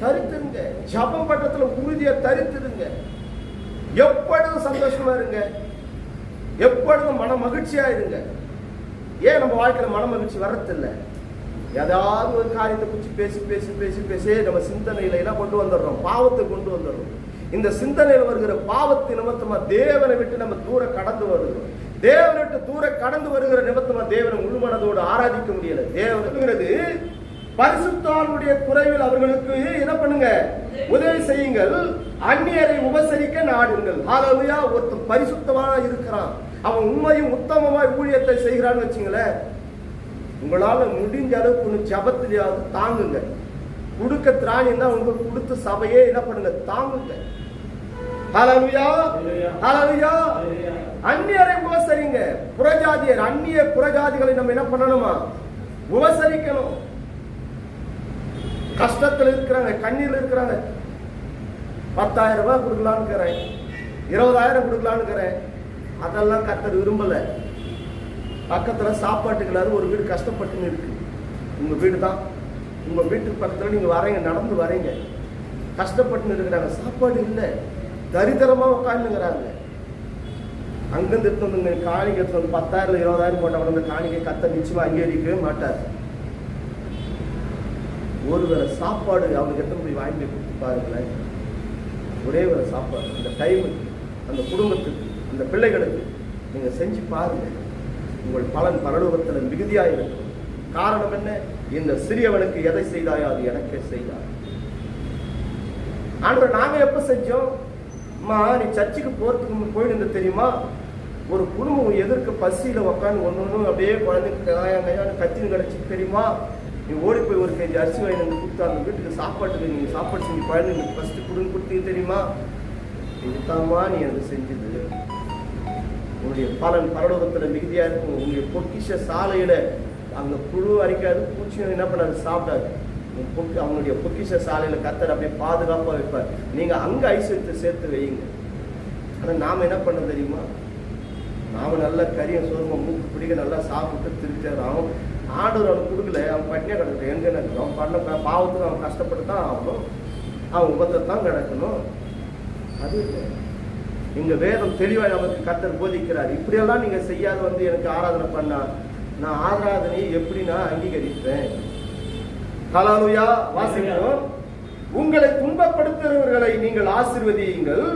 தரித்திருங்க. ஜபம் பட்டத்துல உறுதியா தரித்திருங்க. எப்பொழுதும் சந்தோஷமா இருங்க, எப்பொழுதும் மன மகிழ்ச்சியா இருங்க. ஏன் நம்ம வாழ்க்கையில மன மகிழ்ச்சி வர்றதில்லை? ஏதாவது ஒரு காரியத்தை குறித்து பேசி பேசி பேசி பேசி நம்ம சிந்தனையில எல்லாம் கொண்டு வந்துடுறோம், பாவத்தை கொண்டு வந்துடுறோம். இந்த சிந்தனையில் வருகிற பாவத்தை நிமித்தமா தேவனை விட்டு நம்ம தூரம் கடந்து வருகிறோம். தேவனை விட்டு தூரம் கடந்து வருகிற நிமித்தமா தேவனை முழுமனதோடு ஆராதிக்க முடியல. தேவனுங்கிறது பரிசுத்தாளுடைய குறைவில் அவர்களுக்கு என்ன பண்ணுங்க? உதவி செய்யுங்கள், அந்நியரை உபசரிக்க நாடுங்கள். ஹalleluya. ஒருத்தன் பரிசுத்தமா இருக்கிறான், அவன் உண்மையும் உத்தமமாய் ஊழியத்தை செய்கிறான்னு வச்சுங்களேன், உங்களால முடிஞ்ச அளவுக்கு ஜபத்திலேயாவது தாங்குங்க. கொடுக்க திராணின்னா உங்களுக்கு கொடுத்த சபையே என்ன பண்ணுங்க? தாங்குங்க. ஹalleluya. ஹalleluya. அந்நியரை உபசரிங்க. புறஜாதியர், அந்நிய புறஜாதிகளை நம்ம என்ன பண்ணணுமா? உபசரிக்கணும். கஷ்டத்தில் இருக்கிறாங்க, கண்ணீர்ல இருக்கிறாங்க. 10,000 ரூபாய் கொடுக்கலான்னு இருக்கிறேன், 20,000 கொடுக்கலான்னு இருக்கிறேன். அதெல்லாம் கர்த்தர் விரும்பல. பக்கத்துல சாப்பாட்டுக்கு ஒரு வீடு கஷ்டப்பட்டுன்னு இருக்கு. உங்க வீடு தான், உங்க வீட்டுக்கு பக்கத்துல நீங்க வரீங்க, நடந்து வரீங்க, கஷ்டப்பட்டு இருக்கிறாங்க, சாப்பாடு இல்லை, தரித்திரமா உட்காந்துங்கிறாங்க. அங்கிருந்து எடுத்து காணிக்கை எடுத்து 10,000 20,000 போட்டவங்க அந்த காணிக்கை கர்த்தர் நிச்சயமா அங்கீகரிக்கவே மாட்டார். ஒருவேளை சாப்பாடு அவனுக்கு எத்தனை போய் வாங்கி கொடுத்து பாருங்களேன். ஒரே ஒரு சாப்பாடு அந்த டைமுக்கு, அந்த குடும்பத்துக்கு, அந்த பிள்ளைகளுக்கு நீங்க செஞ்சு பாருங்க, உங்கள் பலன் பரலோகத்தில் மிகுதியாக இருக்கும். காரணம் என்ன? இந்த சிறியவனுக்கு எதை செய்தாயோ அது எனக்கே செய்தார். ஆண்டவர் நாங்க எப்ப செஞ்சோம்? நீ சர்ச்சுக்கு போறதுக்கு போயிட்டு தெரியுமா, ஒரு குடும்பம் எதிர்க்க பசியில உட்காந்து ஒன்று அப்படியே குழந்தைங்க கத்தின்னு கிடச்சி தெரியுமா, நீ ஓடி போய் ஒரு கேஜி அரிசி வாங்கி கொடுத்தா அந்த வீட்டுக்கு சாப்பாட்டுக்கு நீங்க சாப்பாடு செஞ்சு குழந்தைங்களுக்கு ஃபர்ஸ்ட் கொடுன்னு கொடுத்தீங்க தெரியுமா? இதுதாம்மா நீ எனக்கு செஞ்சது. உன்னுடைய பலன் பரலோகத்தில் மிகுதியா இருக்கும். உன்னுடைய பொக்கிஷ சாலையில அங்க புழு அரிக்காது, பூச்சியும் என்ன பண்ணாது, சாப்பிடாது. அவங்களுடைய பொக்கிஷ சாலையில கர்த்தர் அப்படியே பாதுகாப்பா வைப்பார். நீங்க அங்க ஐஸ்வர்யத்தை சேர்த்து வையுங்க. ஆனா நாம என்ன பண்ண தெரியுமா, நாம நல்லா கரியும் சோர்மா மூக்கு பிடிக்க நல்லா சாப்பிட்டு திருப்தியாக ஆகும். ஆண்டவர் அவன் கொடுக்கல, அவன் பட்டினியா கிடக்கட்டும். எங்க நடக்கணும், அவன் பண்ண பாவத்துக்கு அவன் கஷ்டப்பட்டு தான் ஆகணும், அவன் உபத்தான் கிடக்கணும். அது இல்லை. இங்க வேதம் தெளிவாக நமக்கு கர்த்தர் போதிக்கிறார். இப்படியெல்லாம் நீங்க செய்யாத எனக்கு ஆராதனை பண்ணா நான் ஆராதனையை எப்படி நான் அங்கீகரிப்பேன்? ஹல்லேலூயா. வாசிப்போம். உங்களை துன்பப்படுத்துகிறவர்களை நீங்கள் ஆசீர்வதியுங்கள்,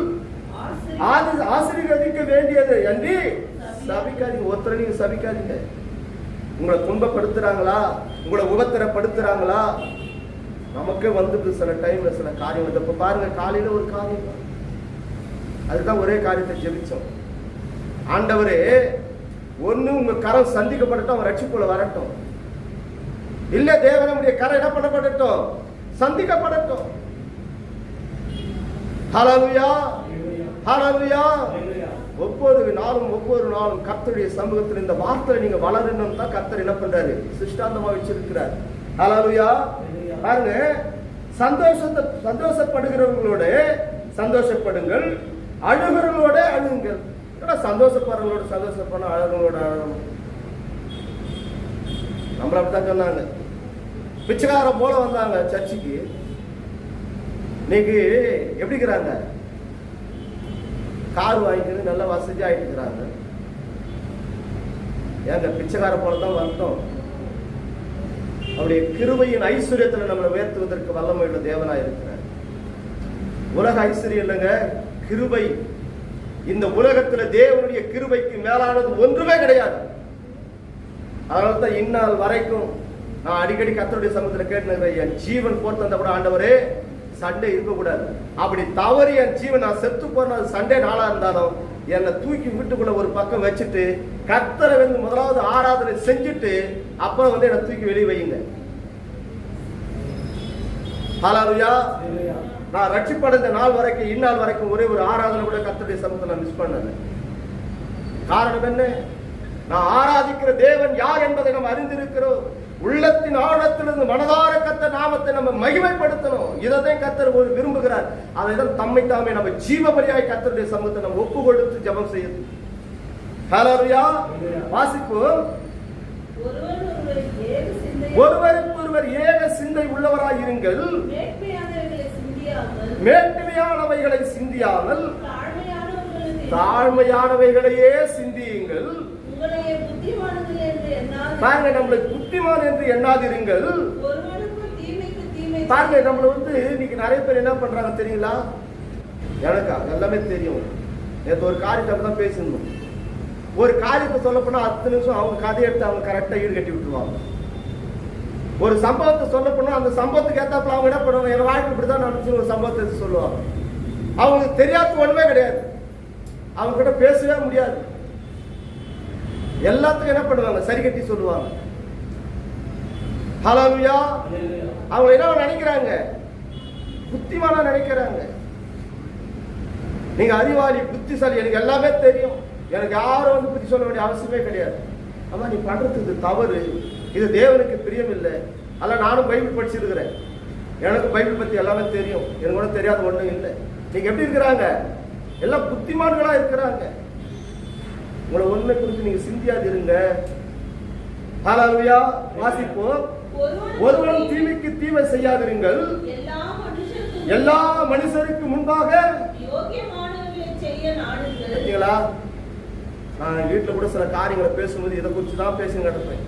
ஆசீர்வதிக்க வேண்டியது என்று சபிக்காதீங்க. ஒருத்தரை நீங்க சபிக்காதீங்க. உங்களை துன்பப்படுத்துறாங்களா, உங்களை உபத்திரப்படுத்துறாங்களா, நமக்கே வந்துட்டு சில டைம்ல சில காரியம். இப்ப பாருங்க, காலையில ஒரு காரியம், அதுதான் ஒரே காரியத்தை ஜெபிச்சோம். ஆண்டவரே, ஒண்ணு உங்க கரம் சந்திக்கப்படட்டும், அவன் ரட்சிப்புல வரட்டும். இல்ல தேவனுடைய கரம் என்ன பண்ணப்படட்டும், சந்திக்கப்படட்டும். ஹல்லேலூயா, ஹல்லேலூயா. ஒவ்வொரு நாளும் கர்த்தருடைய சமூகத்தில் இந்த வார்த்தையை நீங்க வளரணும் தான் கர்த்தர் என்ன பண்றாரு, சிஷ்டாந்தமா வச்சிருக்கிறார். ஹல்லேலூயா. பாருங்க, சந்தோஷப்படுகிறவங்களோட சந்தோஷப்படுங்கள், அழுகிறவங்களோட அழுங்கள். சந்தோஷப்படுறவங்களோட சந்தோஷப்படணும், அழுகிறவங்களோட அழகணும். நம்மள அப்படித்தான் சொன்னாங்க. பிச்சைக்காரன் போல வந்தாங்க சர்ச்சுக்கு. இன்னைக்கு எப்படிங்கிறாங்க, கார் வாங்கிக்கிறது நல்ல வசதி ஆயிட்டு இருக்கிறாங்க. ஏங்க பிச்சைக்கார போலதான் வந்தோம். அவருடைய கிருபையின் ஐஸ்வர்யத்துல நம்மளை உயர்த்துவதற்கு வல்லமையுள்ள தேவனா இருக்கிறார். உலக ஐஸ்வர்யம் இல்லைங்க, கிருபை. இந்த உலகத்துல தேவனுடைய கிருபைக்கு மேலானது ஒன்றுமே கிடையாது. அதனால்தான் இந்நாள் வரைக்கும் நான் அடிக்கடி கர்த்தருடைய சமூகத்தில் கேட்டு, என் ஜீவன் போட்டு வந்த கூட ஆண்டவரே சண்டே இருக்கக்கூடாது. அப்படி தவறி என் ஜீவன் நான் செத்து போன சண்டே நாளா இருந்தாலும் என்னை தூக்கி வீட்டுக்குள்ள ஒரு பக்கம் வச்சுட்டு கர்த்தரை முதலாவது ஆராதனை செஞ்சுட்டு அப்புறம் என்னை தூக்கி வெளியே வையுங்க. ஹல்லேலூயா. நான் ரட்சிப்படைந்த நாள் வரைக்கும் இந்நாள் வரைக்கும் ஒரே ஒரு ஆராதனை கூட கர்த்தருடைய சமூகத்தில் நான் மிஸ் பண்ணல. காரணம் என்ன? நான் ஆராதிக்கிற தேவன் யார் என்பதை நம்ம அறிந்திருக்கிறோம். உள்ளத்தின் ஆழத்திலிருந்து மனதார கர்த்தர் நாமத்தை நம்ம மகிமைப்படுத்தணும். இதைதான் கர்த்தர் விரும்புகிறார். அதைதான் தம்மை தாமே நம்ம ஜீவபலியாய் கர்த்தருடைய சமூகத்தை நம்ம ஒப்பு கொடுத்து ஜெபம் செய்யணும். ஹல்லேலூயா. வாசிப்போம். ஒருவருக்கு ஒருவர் ஏக சிந்தை உள்ளவராய் இருங்கள், மேன்மையானவைகளை சிந்தியாமல் தாழ்மையானவைகளையே சிந்தியுங்கள். பாருங்க, நம்மளை புத்திமான் என்று எண்ணாதிருங்கள். பாருங்க, நம்மள இன்னைக்கு நிறைய பேர் என்ன பண்றாங்க தெரியுங்களா? எனக்கா எல்லாமே தெரியும். நேற்று ஒரு காரியத்தை தான் பேசணும். ஒரு காரியத்தை சொல்ல போனா 10 நிமிஷம் அவங்க கதையை எடுத்து அவங்க கரெக்டா ஈடு கட்டி விட்டுருவாங்க. ஒரு சம்பவத்தை சொல்ல போனா அந்த சம்பவத்துக்கு ஏத்தாப்புல அவங்க என்ன பண்ணுவாங்க, என் வாழ்க்கை இப்படிதான் நடந்துச்சு ஒரு சம்பவத்தை சொல்லுவாங்க. அவங்களுக்கு தெரியாத ஒண்ணுமே கிடையாது. அவங்க கிட்ட பேசவே முடியாது. எல்லாத்துக்கும் என்ன பண்ணுவாங்க, சரி கட்டி சொல்லுவாங்க. ஹல்லேலூயா. அவங்க என்ன நினைக்கிறாங்க, புத்திமானா நினைக்கிறாங்க. நீங்க அறிவாளி, புத்திசாலி, எனக்கு எல்லாமே தெரியும், எனக்கு யாரும் புத்தி சொல்ல வேண்டிய அவசியமே கிடையாது. ஆமா, நீ பண்றது இது தவறு, இது தேவனுக்கு பிரியம் இல்லை. அல்ல, நானும் பைபிள் படிச்சிருக்கிறேன், எனக்கு பைபிள் பத்தி எல்லாமே தெரியும், எனக்கு கூட தெரியாத ஒண்ணும் இல்லை. நீங்க எப்படி இருக்கிறாங்க, எல்லாம் புத்திமான்களா இருக்கிறாங்க. உங்களை ஒண்ணு குறித்து நீங்க சிந்தியாதிருங்க. ஹல்லேலூயா. வாசிப்போம். ஒருவனும் தீமைக்கு தீமை செய்யாதிருங்கள், எல்லா மனுஷருக்கு முன்பாக பார்த்தீங்களா? நான் வீட்டுல கூட சில காரியங்களை பேசும்போது இதை குறிச்சுதான் பேசி நடப்பேன்.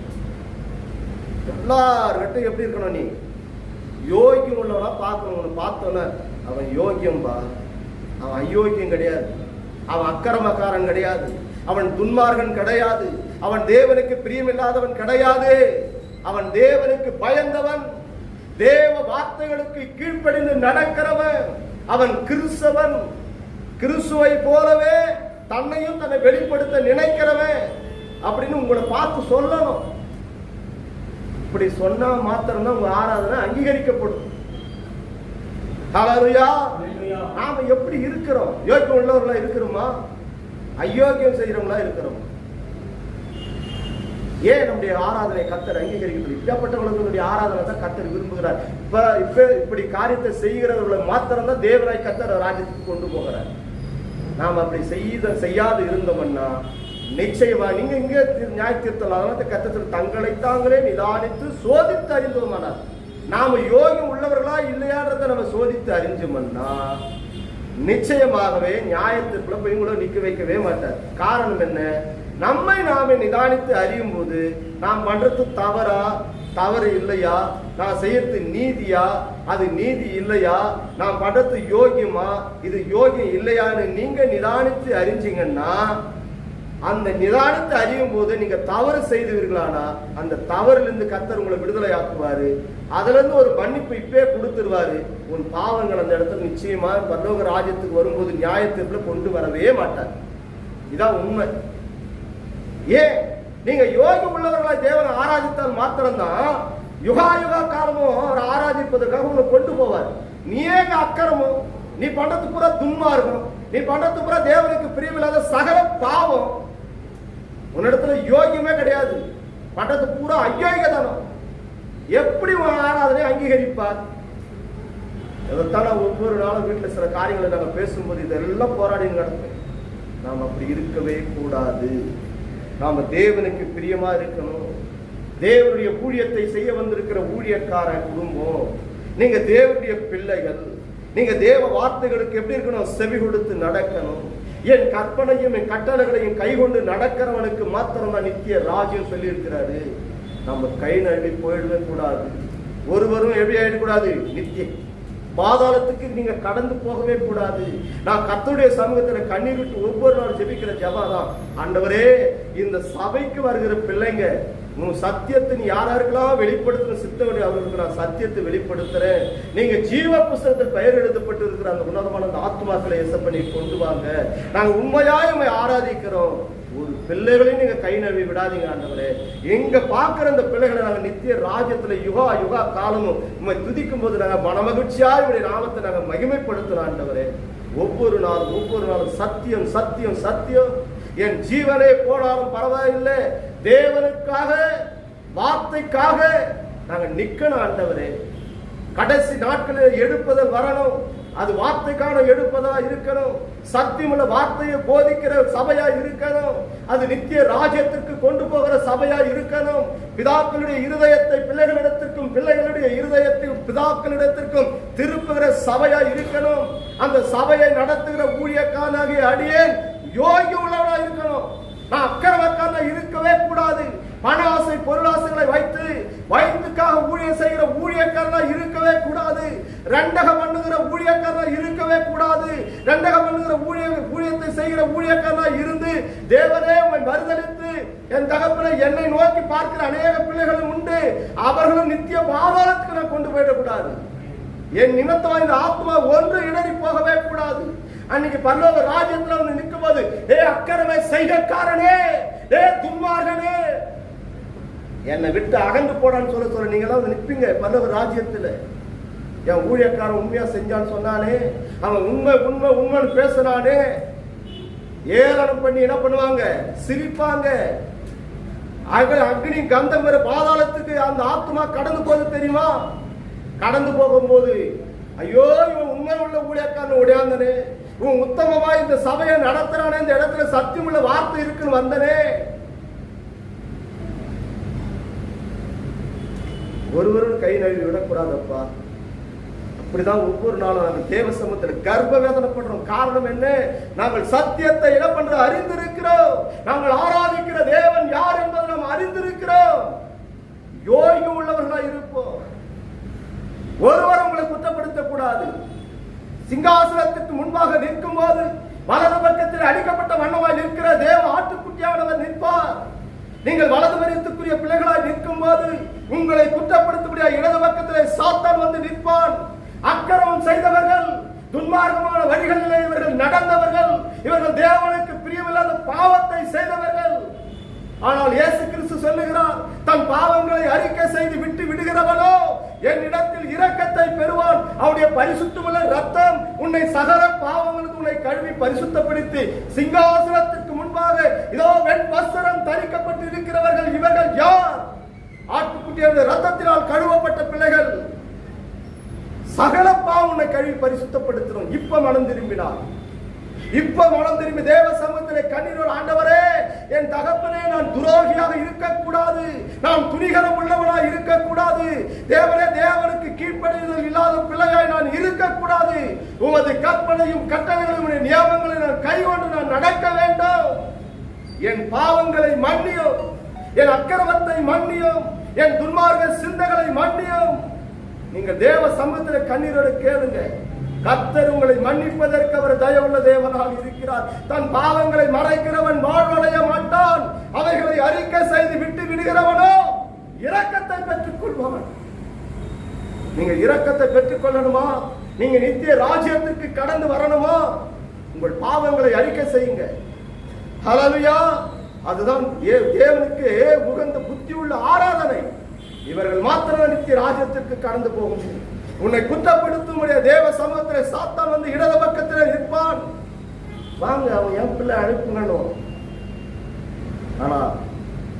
எல்லார்கிட்டும் எப்படி இருக்கணும், நீ யோகியம் உள்ளவனா பார்க்கணும். பார்த்தோன்னா அவன் யோகியம்பா, அவன் அயோக்கியம் கிடையாது. அவன் அக்கிரமக்காரன் கிடையாது, அவன் துன்மார்கன் கிடையாது, அவன் தேவனுக்கு பிரியமில்லாதவன் கிடையாது. அவன் தேவனுக்கு பயந்தவன், தேவ வார்த்தைகளுக்கு கீழ்ப்படிந்து நடக்கிறவன். அவன் கிறிஸ்தவன், கிறிஸ்துவை போலவே தன்னையும் தன்னை வெளிப்படுத்த நினைக்கிறவன் அப்படின்னு உங்களை பார்த்து சொல்லணும். இப்படி சொன்னா மாத்திரம்தான் உங்க ஆராதனை அங்கீகரிக்கப்படும். ஹல்லேலூயா. நாம எப்படி இருக்கிறோம்? யோகியம் உள்ளவர்களா இருக்கிறோமா, அயோக்கியம் செய்யறவங்களா இருக்கிறோம்? ஏன் நம்முடைய ஆராதனை கர்த்தர் அங்கீகரிக்கிறது? இப்படிப்பட்டவர்களுடைய ஆராதனை தான் கர்த்தர் விரும்புகிறார். இப்ப இப்படி காரியத்தை செய்கிறவர்களை மாத்திரம் தான் தேவனாய் கர்த்தர் ராஜ்யத்துக்கு கொண்டு போகிறார். நாம் அப்படி செய்யாது இருந்தோம்னா நிச்சயமா நீங்க இங்க நியாய தீர்த்தலாம் கர்த்தர் தங்களை தாங்களே நிதானித்து சோதித்து அறிந்தோமானார். நாம யோகியம் உள்ளவர்களா இல்லையான்றதை நம்ம சோதித்து அறிஞ்சோம்னா நிச்சயமாகவே நியாயத்திற்குள்ள போய் உங்களை நிக்க வைக்கவே மாட்டார். காரணம் என்ன? நம்மை நாமே நிதானித்து அறியும் போது நாம் பண்றது தவறா, தவறு இல்லையா, நான் செய்யறது நீதியா, அது நீதி இல்லையா, நான் பண்றது யோகியமா, இது யோகியம் இல்லையான்னு நீங்க நிதானித்து அறிஞ்சீங்கன்னா, அந்த நிதானித்து அறியும் போது நீங்க தவறு செய்துவீர்களானா அந்த தவறிலிருந்து கர்த்தர் உங்களை விடுதலை ஆக்குவாரு. அதுல இருந்து ஒரு மன்னிப்பு இப்பே கொடுத்துருவாரு. உன் பாவங்கள் அந்த இடத்துல நிச்சயமா பரலோக ராஜ்யத்துக்கு வரும்போது நியாயத்திற்குள்ள கொண்டு வரவே மாட்டார். இதான் உண்மை. ஏன்? நீங்க யோகி உள்ளவர்களா தேவனை ஆராதித்தால் மாத்திரம்தான் யுகா யுகா காலமும் அவர் ஆராதிப்பதற்காக உங்களை கொண்டு போவார். நீயே அக்கிரமம், நீ பண்றது பூரா துன்மார்க்கம், நீ பண்றது பூரா தேவனுக்கு பிரியமில்லாத சகல பாவம், உன்னிடத்துல யோகியமே கிடையாது, பண்றது பூரா அயோக்கியதானம், எப்படி ஆராதனை அங்கீகரிப்பார்? இதைத்தான் ஒவ்வொரு நாளும் வீட்டில் சில காரியங்களை நாங்கள் பேசும்போது இதெல்லாம் போராடி நடப்பேன். நாம் அப்படி இருக்கவே கூடாது. நாம தேவனுக்கு பிரியமா இருக்கணும். தேவனுடைய ஊழியத்தை செய்ய வந்திருக்கிற ஊழியக்கார குடும்பம், நீங்க தேவனுடைய பிள்ளைகள், நீங்க தேவ வார்த்தைகளுக்கு எப்படி இருக்கணும்? செவி கொடுத்து நடக்கணும். என் கற்பனையும் என் கட்டளைகளையும் கை கொண்டு நடக்கிறவனுக்கு மாத்திரம் தான் நித்திய ராஜ்யம் சொல்லி இருக்கிறாரு. நம்ம கை நழுவி போயிடவே கூடாது. ஒருவரும் எப்படி ஆயிடக்கூடாது? நித்திய பாதாளத்துக்கு நீங்க கடந்து போகவே கூடாது. நான் கர்த்தருடைய சமூகத்துல கண்ணீர் விட்டு ஒவ்வொரு நாள் ஜெபிக்கிற ஜெபம், ஆண்டவரே இந்த சபைக்கு வருகிற பிள்ளைங்க உன் சத்தியத்தை நீ யாரெல்லாம் வெளிப்படுத்தின சித்தவடி அவர்களுக்கு நான் சத்தியத்தை வெளிப்படுத்துறேன். நீங்க ஜீவ புஸ்தகத்தில் பெயர் எழுதப்பட்டு இருக்கிற அந்த உன்னதமான அந்த ஆத்மாக்களை எசப்பண்ணி கொண்டு வாங்க. நாங்க உண்மையாய் உண்மை ஆராதிக்கிறோம். ஒரு பிள்ளைகளையும் நீங்க கை நழுவி விடாதீங்க ஆண்டவரே. எங்க பாக்குற அந்த பிள்ளைகளை நாங்க நித்திய ராஜ்யத்துல யுகா யுகா காலமும் உண்மை துதிக்கும் போது நாங்க மனமகிழ்ச்சியா இவருடைய நாமத்தை நாங்க மகிமைப்படுத்துறோம் ஆண்டவரே. ஒவ்வொரு நாளும் சத்தியம் சத்தியம் சத்தியம். என் ஜீவனை போனாலும் பரவாயில்லை, தேவனுக்காக வார்த்தைக்காக நாங்க நிக்கணும் ஆண்டவரே. கடைசி நாட்களில் எடுப்பதில் வரணும். அது வார்த்தைக்கான எடுப்பதா இருக்கணும். சத்தியமுள்ள வார்த்தையை போதிக்கிற சபையா இருக்கணும். அது நித்திய ராஜ்யத்திற்கு கொண்டு போகிற சபையா இருக்கணும். பிதாக்களுடைய இருதயத்தை பிள்ளைகளிடத்திற்கும் பிள்ளைகளுடைய இருதயத்தை பிதாக்களிடத்திற்கும் திருப்புகிற சபையா இருக்கணும். அந்த சபையை நடத்துகிற ஊழியக்காரனாகிய அடியேன் யோகி உள்ளவனா இருக்கணும். நான் அக்கிரமக்காரனா இருக்கவே கூடாது. பண ஆசை பொருளாசைகளை வைத்து வயிற்றுக்காக ஊழியம் செய்கிற ஊழியக்காரனா இருக்கவே கூடாது. ரெண்டகம் பண்ணுகிற ஊழியக்காரனா இருக்கவே கூடாது. ரெண்டகம் பண்ணுகிற ஊழியத்தை செய்கிற ஊழியக்காரனா இருந்து தேவனே உம்மை மறுதலித்து என் தகப்பனை என்னை நோக்கி பார்க்கிற அநேக பிள்ளைகளும் உண்டு. அவர்களும் நித்திய பாதாளத்துக்கு நான் கொண்டு போயிடக்கூடாது. என் நிமித்தம் இந்த ஆத்மா ஒன்று இடறி போகவே கூடாது. அன்னைக்கு பரலோக ராஜ்யத்துல வந்து நிற்கும் போது, ஏ அக்கிரமை செய்கைக்காரனே, ஏ துன்மார்கனே, என்னை விட்டு அகன்று போடான்னு சொல்ல நீங்க எல்லாம் நிற்பீங்க பரலோக ராஜ்யத்துல. என் ஊழியக்காரன் உண்மையா செஞ்சான்னு சொன்னானே, அவன் உண்மை உண்மை உண்மைன்னு பேசினானே, ஏளனம் பண்ணி என்ன பண்ணுவாங்க? சிரிப்பாங்க. அக்னி கந்தம் பெற பாதாளத்துக்கு அந்த ஆத்மா கடந்து போது தெரியுமா? கடந்து போகும்போது ஐயோ இவன் உண்மை உள்ள ஊழியக்காரன் உடையாந்தனே, இவன் உத்தமமா இந்த சபையை நடத்துறானே, இந்த இடத்துல சத்தியமுள்ள வார்த்தை இருக்குன்னு வந்தனே. ஒருவரும் கை நழுவி விடக்கூடாதப்பா. அப்படிதான் ஒவ்வொரு நாளும் நாங்கள் தேவ சமூகத்தில் கர்ப்ப வேதனைப்படுறோம். காரணம் என்ன? நாங்கள் சத்தியத்தை என்ன பண்ற அறிந்திருக்கிறோம். நாங்கள் ஆராதிக்கிற தேவன் யார் என்பதை நாம் அறிந்திருக்கிறோம். யோகி உள்ளவர்களா இருப்போம். ஒருவர் உங்களை குற்றப்படுத்த கூடாது. சிங்காசனத்துக்கு முன்பாக நிற்கும் போது வலது பக்கத்தில் அடிக்கப்பட்ட வண்ணமாய் நிற்கிற தேவ ஆட்டுக்குட்டியானவர் நிற்பார். நீங்கள் வலது மரியத்துக்குரிய பிள்ளைகளாய் நிற்கும் போது உங்களை குற்றப்படுத்தக்கூடிய இடது பக்கத்திலே சாத்தான் வந்து நிற்பான். அக்கிரமம் செய்தவர்கள், துன்மார்க்கமான வழிகளிலே இவர்கள் நடந்தவர்கள், இவர்கள் தேவனுக்கு பிரியமில்லாத பாவத்தை செய்தவர்கள். ஆனால் இயேசு கிறிஸ்து சொல்லுகிறார், தன் பாவங்களை அறிக்கை செய்து விட்டு விடுகிறவனோ என்னிடத்தில் இரக்கத்தை பெறுவான். அவருடைய பரிசுத்தமுள்ள ரத்தம் உன்னை சகல பாவங்களுக்கு உன்னை கழுவி பரிசுத்தப்படுத்தி சிங்காசனத்திற்கு முன்பாக இதோ வெண் வஸ்திரம் தரிக்கப்பட்டு இருக்கிறவர்கள். இவர்கள் யார்? ஆட்டுக்குட்டியுடைய ரத்தத்தினால் கழுவப்பட்ட பிள்ளைகள். சகல பாவம் உன்னை கழுவி பரிசுத்தப்படுத்தணும். இப்ப மனம் திரும்பினார். இப்ப மனம் திரும்பி தேவ சமூகத்திலே கண்ணீரோடு, ஆண்டவரே, என் தகப்பனே, நான் துரோகியாக இருக்கக்கூடாது, நான் துணிகரம் உள்ளவனாய் இருக்கக்கூடாது, தேவனே, தேவனுக்கு கீழ்ப்படிதல் இல்லாத பிள்ளையாய் நான் இருக்கக்கூடாது, உமது கற்பனையும் கட்டளைகளையும் நியமங்களை நான் கைகொண்டு நான் நடக்க வேண்டும். என் பாவங்களை மன்னியும், என் அக்கிரமத்தை மன்னியும், என் துன்மார்க்க சிந்தைகளை மன்னியும். நீங்க தேவ சமூகத்திலே கண்ணீரோடு கேளுங்க. கர்த்தர் உங்களை மன்னிப்பதற்கு அவர் தயவுள்ள தேவனாக இருக்கிறார். தன் பாவங்களை மறைக்கிறவன் வாழ்வடைய மாட்டான். அவைகளை அறிக்கை செய்து விட்டு விடுகிறவனோ இரக்கத்தை பெற்றுக் கொள்பவன். நீங்க இரக்கத்தை பெற்றுக் கொள்ளணுமா? நீங்க நித்திய ராஜ்யத்திற்கு கடந்து வரணுமா? உங்கள் பாவங்களை அறிக்கை செய்யுங்க. ஹல்லேலூயா. அதுதான் தேவனுக்கு உகந்த புத்தி உள்ள ஆராதனை. இவர்கள் மாத்திரம் நித்திய ராஜ்யத்திற்கு கடந்து போக முடியும். உன்னை குற்றப்படுத்தும் தேவ சமூகத்திலே சாத்தான் வந்து இடது பக்கத்திலே நிற்பான். வாங்க, அவன் என் பிள்ளை அனுப்புங்கணும். ஆனா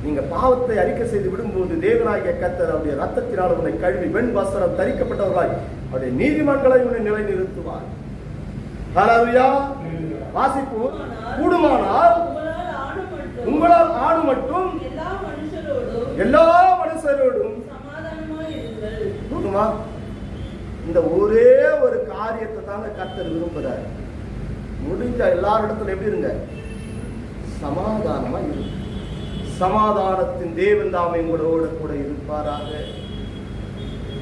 நீங்க பாவத்தை அறிக்கை செய்து விடும்போது தேவனாகிய கர்த்தர் அவருடைய ரத்தத்தினால் உன்னை கழுவி வெண் வஸ்திரம் தரிக்கப்பட்டவர்களாய் அவருடைய நீதிமன்களை உன்னை நிலை நிறுத்துவார். ஹல்லேலூயா. வாசிப்பு. கூடுமானால் உங்களால் ஆணு மட்டும் எல்லா மனுஷரோடும் போதுமா? இந்த ஒரே ஒரு காரியத்தை தாங்க கர்த்தர் விரும்புகிறார். முடிஞ்ச எல்லாரிடத்துல எப்படி இருங்க? சமாதானமா இருக்கு. சமாதானத்தின் தேவன் தாமே உங்களோட கூட இருப்பாராக.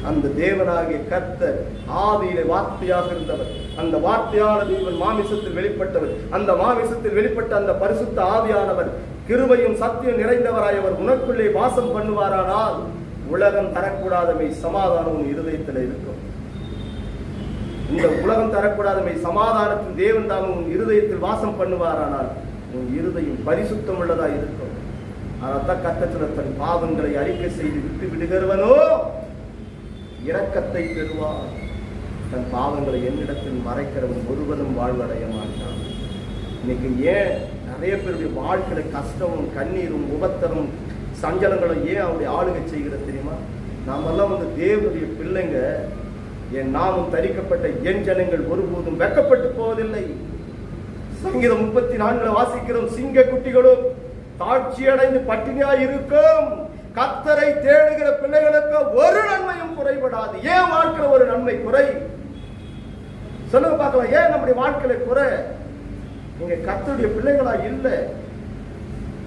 அந்த தேவனாகிய கர்த்தர் ஆதியிலே வார்த்தையாக இருந்தவர். அந்த வார்த்தையான தேவன் மாமிசத்தில் வெளிப்பட்டவர். அந்த மாமிசத்தில் வெளிப்பட்ட அந்த பரிசுத்த ஆவியானவர் கிருபையும் சத்தியம் நிறைந்தவராயவர் உனக்குள்ளே வாசம் பண்ணுவாரானால் உலகம் தரக்கூடாதவை சமாதானம் இருதயத்தில் இருக்கும். இந்த உலகம் தரக்கூடாதவை சமாதானத்தின் தேவன் தாம் உன் இருதயத்தில் வாசம் பண்ணுவாரானால் உன் இருதயம் பரிசுத்தம் உள்ளதா இருக்கும். ஆனால் கர்த்தர் தன் பாவங்களை அறிக்கை செய்து விட்டு விடுகிறவனோ இரக்கத்தை பெறுவார். தன் பாவங்களை என்னிடத்தில் மறைக்கிறவன் ஒருவனும் வாழ்வடைய மாட்டான். இன்னைக்கு ஏன் நிறைய பேருடைய வாழ்க்கையில கஷ்டமும் கண்ணீரும் உபத்திரமும் சஞ்சலங்களும் ஏன் அவருடைய ஆளுகை செய்கிறது தெரியுமா? நாமெல்லாம் வந்து தேவனுடைய பிள்ளைங்க. என் நாமும் தரிக்கப்பட்ட என் ஜனங்கள் ஒருபோதும் வெட்கப்பட்டு போவதில்லை. சங்கீதம் 34 வாசிக்கிறோம். சிங்க குட்டிகளும் தாட்சி அடைந்து பட்டினியாய் இருக்கும். கர்த்தரை தேடுகிற பிள்ளைகளுக்கு ஒரு நன்மையும் குறைபடாது. ஏன் வாழ்க்கையில ஒரு நன்மை குறை? சொல்லுங்க பார்க்கலாம். ஏன் நம்முடைய வாழ்க்கையில குறை? நீங்க கர்த்தருடைய பிள்ளைகளா இல்லை.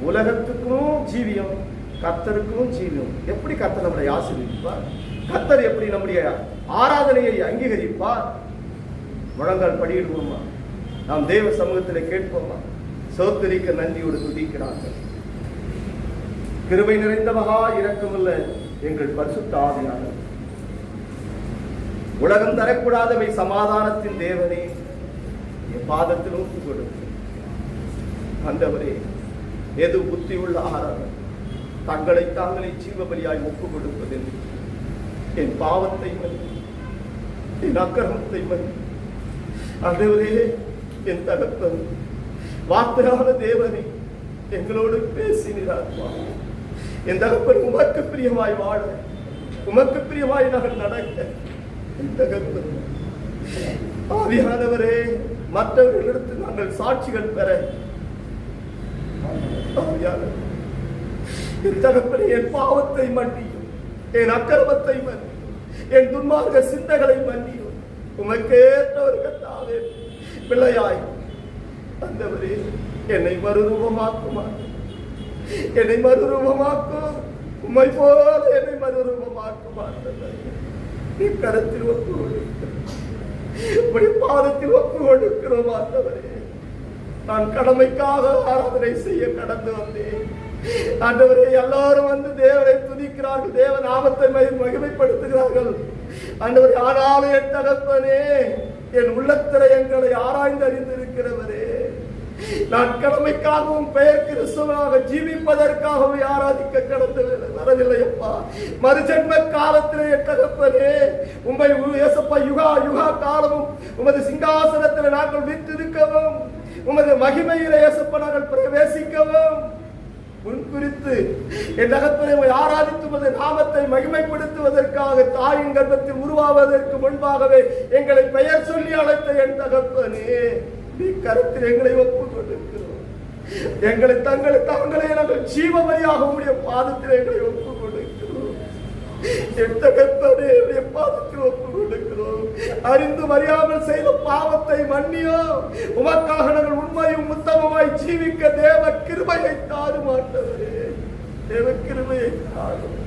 உலகத்துக்கும் ஜீவியம், கர்த்தருக்கும் ஜீவியம். எப்படி கர்த்தர் நம்மளை ஆசீர்வதிப்பார்? கர்த்தர் எப்படி நம்முடைய ஆராதனையை அங்கீகரிப்பார்? முழங்கால் படியிடுவோமா? நாம் தேவ சமூகத்தில் கேட்போமா? சோத்தரிக்க நன்றியோடு துதிக்கிறார்கள். கிருபை நிறைந்த மகா இரக்கமுள்ள எங்கள் பரிசுத்த ஆவியானவர், உலகம் தரக்கூடாதவை சமாதானத்தின் தேவனே, என் பாதத்தில் ஒப்பு கொடுத்து ஆண்டவரே, எது புத்தி உள்ள ஆராதனை தங்களை தாங்களே ஜீவபலியாய் ஒப்பு கொடுப்பதில்லை. என் பாவத்தை மன்னி, என் அக்கிரமத்தை மன்னி. ஆண்டவரே, என் தகப்பன் வார்த்தையான தேவனே, எங்களோடு பேசினார். என் தகப்பன் உமக்கு பிரியமாய் வாழ, உமக்கு பிரியமாய் நாங்கள் நடக்க என் தகப்பன் ஆவியானவரே, மற்றவர்களிடத்தில் நாங்கள் சாட்சிகள் பெற ஆவியானவர், என் தகப்பனே, என் பாவத்தை மன்னியும், என் அக்கிரமத்தை மன்னியும், என் துன்மார்க்க சிந்தைகளை மன்னியும். உமக்கேற்ற ஒரு கர்த்தாவே பிள்ளையாய் ஆண்டவரே, என்னை மறுரூபமாக்குமா, என்னை மறுரூபமாக்கும். உம்மை போல என்னை மறுரூபமாக்குமா. கரத்தில் ஒப்பு கொடுக்கிறோம், பாதத்தில் ஒப்பு கொடுக்கிறோம். ஆண்டவரே, நான் கடமைக்காக ஆராதனை செய்ய கடந்து வந்தேன். ஆண்டவரே, எல்லாரும் வந்து தேவனை துதிக்கிறார்கள், தேவ நாமத்தை மகிமைப்படுத்துகிறார்கள். ஆண்டவரே, ஆனாலும் என் தகப்பனே, என் உள்ளத்திரையங்களை ஆராய்ந்து அறிந்திருக்கிறவரே, நான் கடமைக்காகவும் பெயர் கிறிஸ்துவனாக ஜீவிப்பதற்காகவே ஆராதிக்க கடந்து வரவில்லை அப்பா. மறுஜன்ம காலத்திலே என் தகப்பனே, உம்மை இயேசப்பா யுகா யுகா காலமும் உமது சிங்காசனத்தில் நாங்கள் விற்றிருக்கவும், உமது மகிமையிலே இயேசப்பா நாங்கள் பிரவேசிக்கவும் முன் குறித்து என் தகப்பனை ஆராதித்து உமது நாமத்தை மகிமைப்படுத்துவதற்காக தாயின் கர்ப்பத்தில் உருவாவதற்கு முன்பாகவே எங்களை பெயர் சொல்லி அழைத்த என் தகப்பனே, நீ கருத்தில் எங்களை ஒப்புக் கொண்டிருக்கிறோம். எங்களை தாங்களே நாங்கள் ஜீவபலியாக உடைய பாதத்தில் எங்களை ஒப்புக் கொண்டிருக்கிறோம். என் தகப்பனே, உடைய பாதத்தில் ஒப்புக் கொண்டிருக்கிறோம். அறிந்து அறியாமல் செய்த பாவத்தை மன்னியோ, உமக்காக நாங்கள் உண்மையும் உத்தமமாய் ஜீவிக்க தேவ கிருபையை தாரும் ஆண்டவரே, தேவ கிருபையை தாரும்.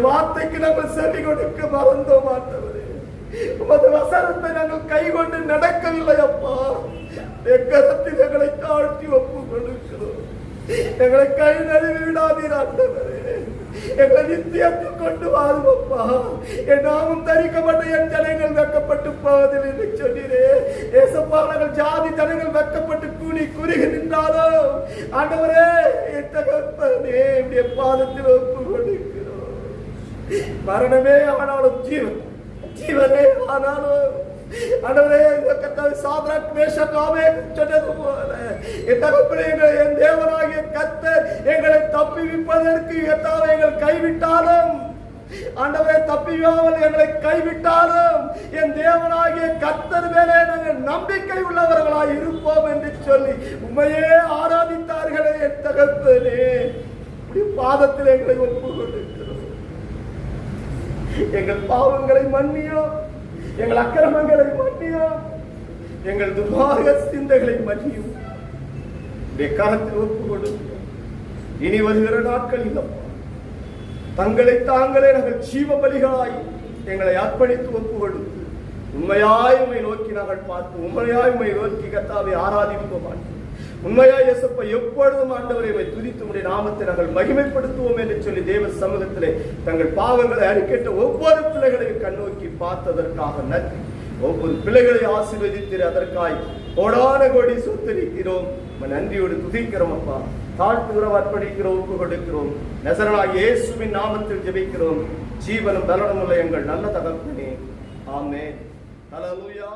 வார்த்தைக்கு நாங்கள் செவி கொடுக்க மறந்தோம் ஆண்டவரே. உமது வசனத்தை நாங்கள் கை கொண்டு நடக்கவில்லை அப்பா. எக்கரத்தில் எங்களை தாழ்த்தி ஒப்புக் கொடுக்கிறோம். எங்களை கை நழுவி விடாதீர் ஆண்டவரே. எங்களை நித்தியத்தில் கொண்டு வாரும் அப்பா. என் நாமும் தரிக்கப்பட்ட என் ஜனங்கள் வெக்கப்பட்டு போவதில் என்று சொன்னீரே. ஏசப்பா, நாங்கள் ஜாதி ஜனங்கள் வெக்கப்பட்டு கூலி குறுகி நின்றாலும் ஆண்டவரே, என் தகப்பனே, உடைய பாதத்தில் ஒப்புக் கொடுக்கிறோம். மரணமே ஆனாலும் ஜீவன், ஜீவனே ஆனாலும் ஆண்டவரே, சாத்ராக் மேஷாக் ஆபேத் சொன்னது போல என் தகப்பனே, என் தேவனாகிய கர்த்தர் எங்களை தப்புவிப்பதற்கு எத்தாவை எங்கள் கைவிட்டாலும், ஆண்டவரே, தப்பியாமல் எங்களை கைவிட்டாலும் என் தேவனாகிய கர்த்தர் மேலே நாங்கள் நம்பிக்கை உள்ளவர்களாய் இருப்போம் என்று சொல்லி உண்மையே ஆராதித்தார்களே என் தகப்பனே. பாதத்தில் எங்களை ஒப்புக் கொண்டிருக்கிறோம். எங்கள் பாவங்களை மன்னியோ, எங்கள் அக்கிரமங்களை மன்னியோ, எங்கள் துர்மார்க்க சிந்தைகளை மன்னியும் கரத்தில் ஒப்புக் கொடுக்கிறோம். இனி வருகிற நாட்கள் இல்லப்பா, தங்களை தாங்களே நாங்கள் ஜீவ பலிகளாய் எங்களை அர்ப்பணித்து ஒப்புக் கொடுத்து உண்மையாய் உம்மை நோக்கி நாங்கள் பார்த்து உண்மையாய் உம்மை நோக்கி கர்த்தாவை ஆராதிப்போம். உண்மையா இயேசப்பா, எப்பொழுதும் ஆண்டவரை துதித்து உம்முடைய நாமத்தை நாங்கள் மகிமைப்படுத்துவோம் என்று சொல்லி தேவ சமூகத்திலே தங்கள் பாவங்களை அறிக்கையிட்ட ஒவ்வொரு பிள்ளைகளையும் கண்ணோக்கி பார்த்ததற்காக நன்றி. ஒவ்வொரு பிள்ளைகளை ஆசீர்வதித்து அதற்காய் கோடான கோடி சொத்தரிக்கிறோம். நன்றியோடு துதிக்கிறோம் அப்பா. தாழ்த்துகிறோம், அர்ப்பணிக்கிறோம், ஒப்பு கொடுக்கிறோம். நசரேயனாகிய இயேசுவின் நாமத்தில் ஜெபிக்கிறோம். ஜீவனும் பலனும் உள்ள எங்கள் நல்ல தகப்பனே, ஆமென். ஹல்லேலூயா.